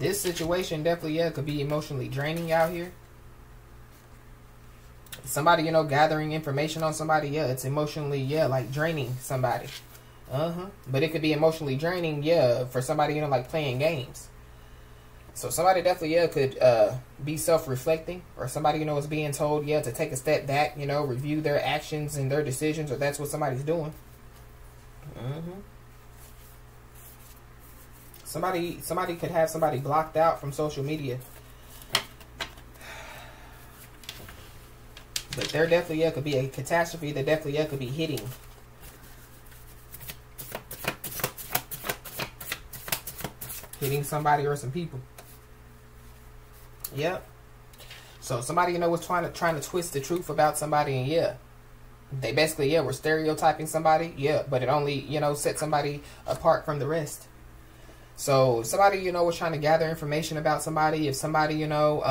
Speaker 1: This situation definitely, yeah, could be emotionally draining out here. Somebody, you know, gathering information on somebody, yeah, it's emotionally, yeah, like draining somebody. But it could be emotionally draining, yeah, for somebody, you know, like playing games. So somebody definitely, yeah, could be self-reflecting, or somebody, you know, is being told, yeah, to take a step back, you know, review their actions and their decisions, or that's what somebody's doing. Somebody could have somebody blocked out from social media. But there definitely, yeah, could be a catastrophe that definitely, yeah, could be hitting. Hitting somebody or some people. Yep. So somebody, you know, was trying to twist the truth about somebody, and yeah, they basically, yeah, were stereotyping somebody, yeah, but it only, you know, set somebody apart from the rest. So somebody, you know, was trying to gather information about somebody. If somebody, you know,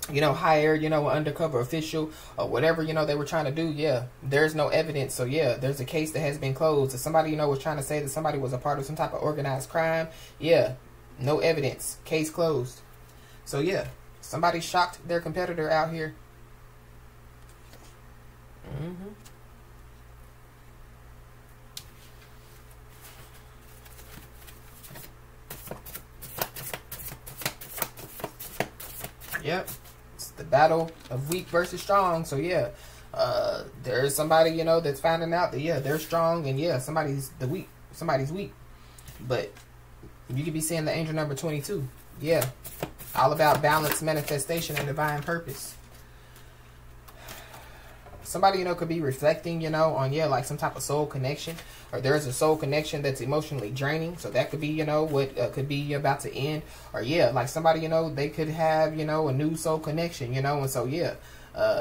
Speaker 1: hired, you know, an undercover official or whatever, you know, they were trying to do, yeah, there's no evidence. So yeah, there's a case that has been closed. If somebody, you know, was trying to say that somebody was a part of some type of organized crime, yeah, no evidence, case closed. So yeah, somebody shocked their competitor out here. Yep. It's the battle of weak versus strong. So yeah, there's somebody, you know, that's finding out that, yeah, they're strong, and yeah, somebody's weak. But you could be seeing the angel number 22. Yeah. All about balance, manifestation, and divine purpose. Somebody, you know, could be reflecting, you know, on, yeah, like some type of soul connection, or there's a soul connection that's emotionally draining. So that could be, you know, what could be about to end, or yeah, like somebody, you know, they could have, you know, a new soul connection, you know, and so yeah,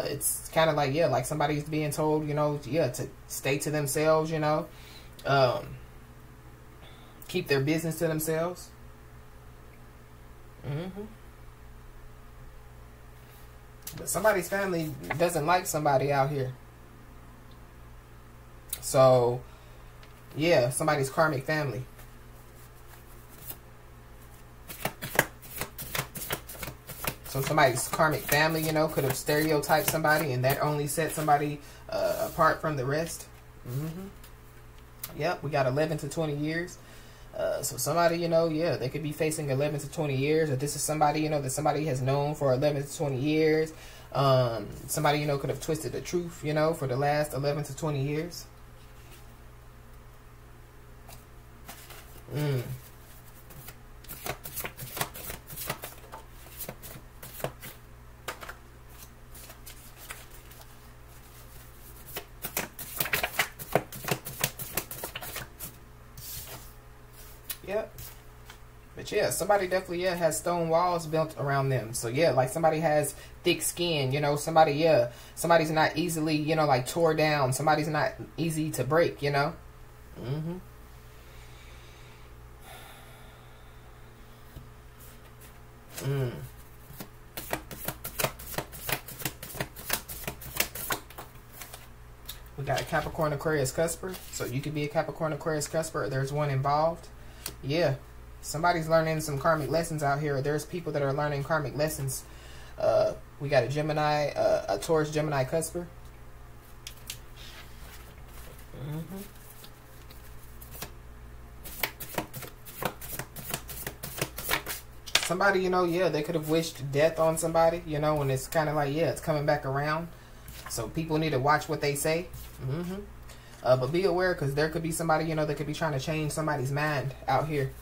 Speaker 1: it's kind of like, yeah, like somebody's being told, you know, yeah, to stay to themselves, you know, keep their business to themselves. But somebody's family doesn't like somebody out here. So, yeah, somebody's karmic family. So somebody's karmic family, you know, could have stereotyped somebody, and that only set somebody apart from the rest. Yep, we got 11 to 20 years. So somebody, you know, yeah, they could be facing 11 to 20 years, or this is somebody, you know, that somebody has known for 11 to 20 years. Somebody, you know, could have twisted the truth, you know, for the last 11 to 20 years. Yep. But yeah, somebody definitely, yeah, has stone walls built around them. So yeah, like somebody has thick skin, you know, somebody, yeah, somebody's not easily, you know, like tore down. Somebody's not easy to break, you know. We got a Capricorn, Aquarius, Cusper. So you could be a Capricorn, Aquarius, Cusper, or there's one involved. Yeah. Somebody's learning some karmic lessons out here. There's people that are learning karmic lessons. We got a Gemini, a Taurus, Gemini, Cusper. Somebody, you know, yeah, they could have wished death on somebody, you know, and it's kind of like, yeah, it's coming back around. So people need to watch what they say. But be aware, because there could be somebody, you know, that could be trying to change somebody's mind out here.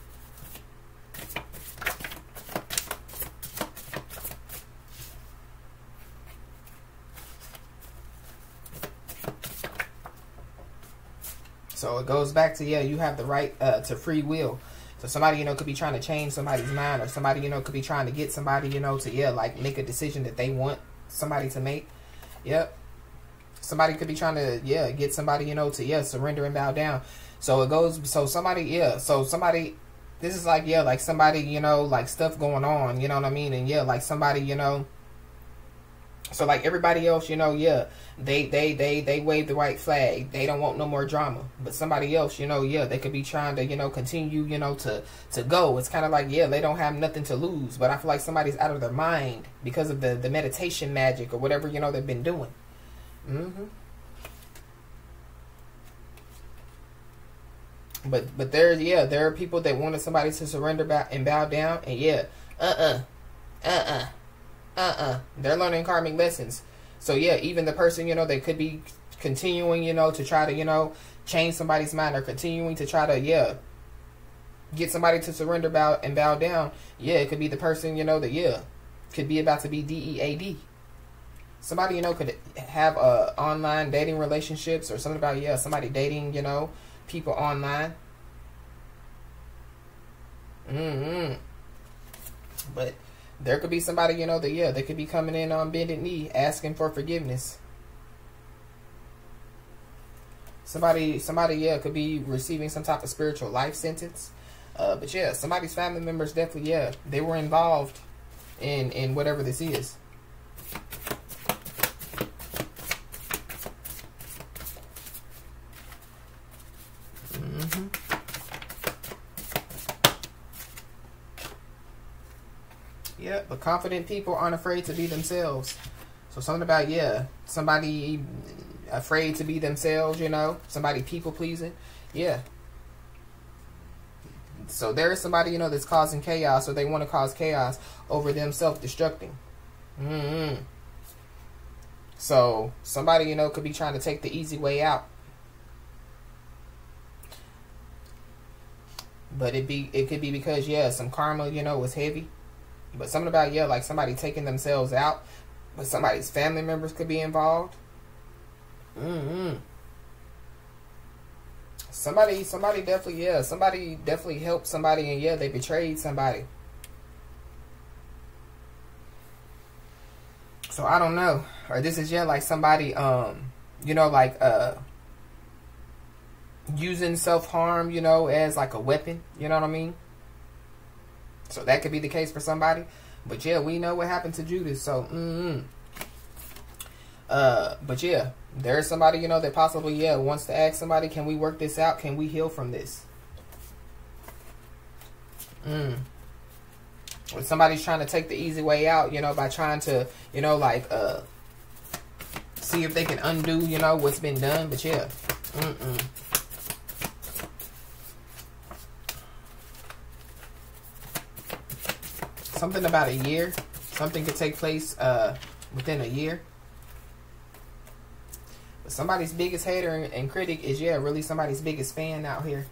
Speaker 1: So it goes back to, yeah, you have the right to free will. So somebody, you know, could be trying to change somebody's mind, or somebody, you know, could be trying to get somebody, you know, to, yeah, like make a decision that they want somebody to make. Yep. Somebody could be trying to, yeah, get somebody, you know, to, yeah, surrender and bow down. So it goes, so somebody, yeah, so somebody, this is like, yeah, like somebody, you know, like stuff going on, you know what I mean? And yeah, like somebody, you know, So like everybody else, you know, yeah, they wave the white flag. They don't want no more drama. But somebody else, you know, yeah, they could be trying to, you know, continue, you know, to go. It's kind of like, yeah, they don't have nothing to lose. But I feel like somebody's out of their mind because of the meditation magic or whatever, you know, they've been doing. But there are people that wanted somebody to surrender and bow down, and yeah, they're learning karmic lessons. So yeah, even the person, you know, they could be continuing, you know, to try to, you know, change somebody's mind, or continuing to try to, yeah, get somebody to surrender and bow down. Yeah, it could be the person, you know, that, yeah, could be about to be DEAD. Somebody, you know, could have online dating relationships, or something about, yeah, somebody dating, you know, people online. But there could be somebody, you know, that, yeah, they could be coming in on bended knee asking for forgiveness. Somebody, yeah, could be receiving some type of spiritual life sentence. But yeah, somebody's family members definitely, yeah, they were involved in whatever this is. Yeah, but confident people aren't afraid to be themselves. So something about, yeah, somebody afraid to be themselves, you know, somebody people pleasing. Yeah. So there is somebody, you know, that's causing chaos, or they want to cause chaos over them self-destructing. So somebody, you know, could be trying to take the easy way out. But it could be because, yeah, some karma, you know, was heavy. But something about, yeah, like somebody taking themselves out, but somebody's family members could be involved. Somebody definitely, yeah, somebody definitely helped somebody, and yeah, they betrayed somebody. So I don't know. Or this is, yeah, like somebody, you know, like using self-harm, you know, as like a weapon, you know what I mean? So that could be the case for somebody. But yeah, we know what happened to Judas. So, but yeah, there's somebody, you know, that possibly, yeah, wants to ask somebody, can we work this out? Can we heal from this? When somebody's trying to take the easy way out, you know, by trying to, you know, like, see if they can undo, you know, what's been done. But yeah, something about a year. Something could take place within a year. But somebody's biggest hater and critic is, yeah, really somebody's biggest fan out here.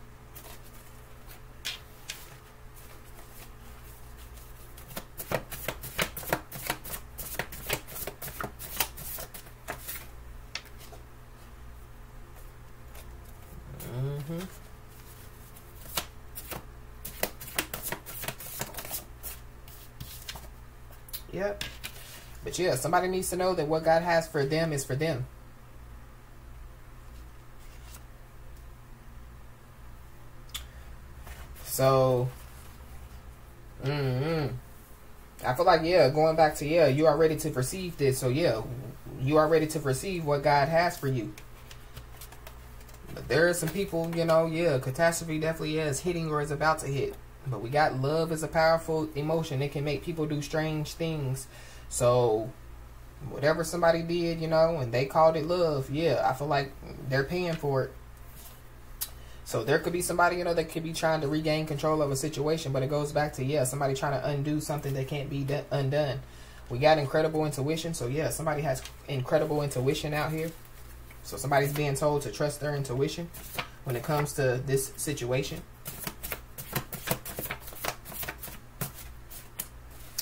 Speaker 1: Yep. But yeah, somebody needs to know that what God has for them is for them. So, I feel like, yeah, going back to, yeah, you are ready to receive this. So, yeah, you are ready to receive what God has for you. But there are some people, you know, yeah, catastrophe definitely is hitting or is about to hit. But we got love as a powerful emotion. It can make people do strange things. So, whatever somebody did, you know, and they called it love, yeah, I feel like they're paying for it. So there could be somebody, you know, that could be trying to regain control of a situation, but it goes back to, yeah, somebody trying to undo something that can't be undone. We got incredible intuition. So, yeah, somebody has incredible intuition out here. So somebody's being told to trust their intuition when it comes to this situation.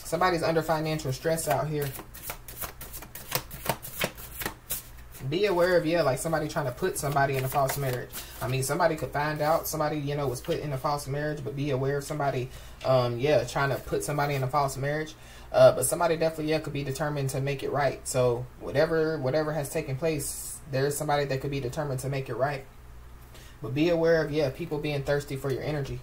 Speaker 1: Somebody's under financial stress out here. Be aware of, yeah, like somebody trying to put somebody in a false marriage. I mean, somebody could find out somebody, you know, was put in a false marriage, but be aware of somebody, yeah, trying to put somebody in a false marriage. But somebody definitely, yeah, could be determined to make it right. So whatever has taken place, there's somebody that could be determined to make it right. But be aware of, yeah, people being thirsty for your energy.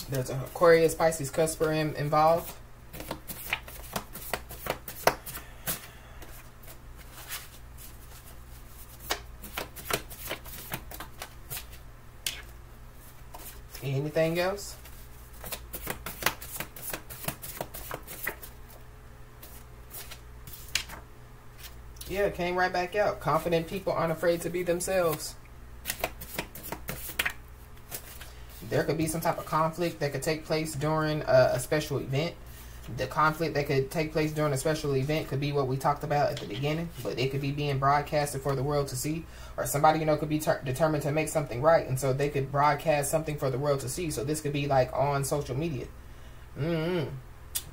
Speaker 1: There's an Aquarius, Pisces, Cusper involved. Anything else? Yeah, it came right back out. Confident people aren't afraid to be themselves. There could be some type of conflict that could take place during a special event. The conflict that could take place during a special event could be what we talked about at the beginning, but it could be being broadcasted for the world to see. Or somebody, could be determined to make something right, and so they could broadcast something for the world to see. So this could be like on social media.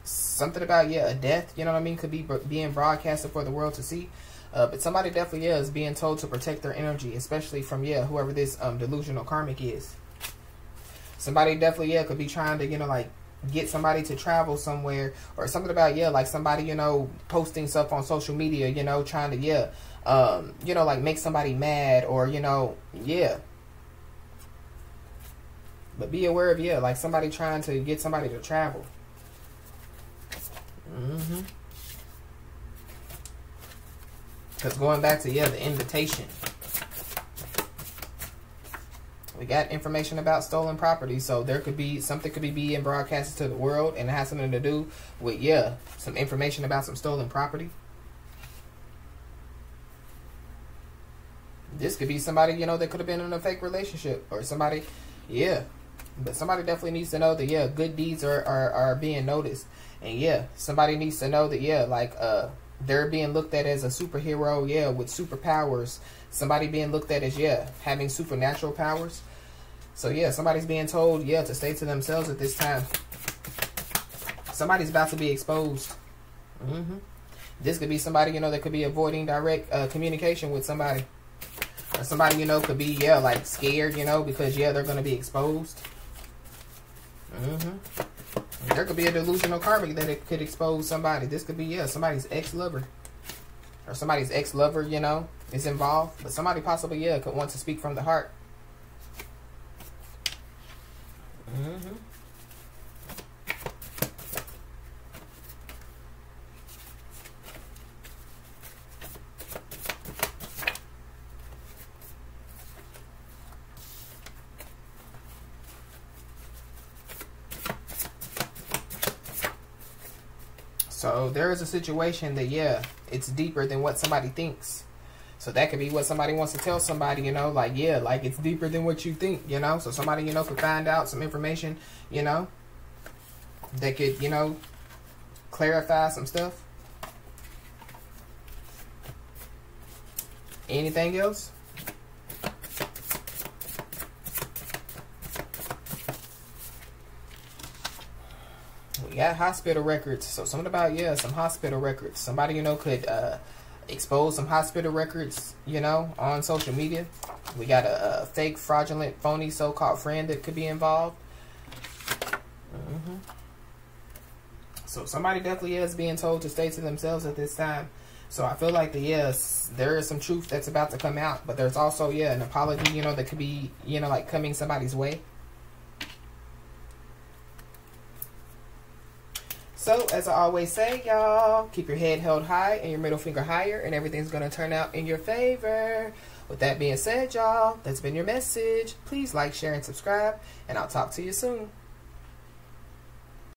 Speaker 1: Something about, a death, could be being broadcasted for the world to see. But somebody definitely is being told to protect their energy, especially from, whoever this delusional karmic is. Somebody definitely, could be trying to, like, get somebody to travel somewhere, or something about, like somebody, posting stuff on social media, trying to, like make somebody mad, or, But be aware of, like somebody trying to get somebody to travel. Because going back to, the invitation. We got information about stolen property, so there could be something could be being broadcasted to the world, and it has something to do with, some information about some stolen property. This could be somebody, that could have been in a fake relationship, or somebody, But somebody definitely needs to know that, good deeds are being noticed. And, somebody needs to know that, like, they're being looked at as a superhero, with superpowers. Somebody being looked at as, having supernatural powers. So, somebody's being told, to stay to themselves at this time. Somebody's about to be exposed. This could be somebody, that could be avoiding direct communication with somebody. Or somebody, could be, like scared, because, they're going to be exposed. There could be a delusional karmic that it could expose somebody. This could be, somebody's ex-lover. Or somebody's ex-lover, is involved. But somebody possibly, could want to speak from the heart. So there is a situation that, it's deeper than what somebody thinks. So that could be what somebody wants to tell somebody, like, like it's deeper than what you think, So somebody, could find out some information, that could, clarify some stuff. Anything else? We got hospital records. So something about, some hospital records. Somebody, could expose some hospital records, on social media. We got a fake, fraudulent, phony, so-called friend that could be involved. So somebody definitely is being told to stay to themselves at this time. So I feel like there is some truth that's about to come out. But there's also, an apology, that could be, like coming somebody's way. So, as I always say, y'all, keep your head held high and your middle finger higher, and everything's going to turn out in your favor. With that being said, y'all, that's been your message. Please like, share, and subscribe, and I'll talk to you soon.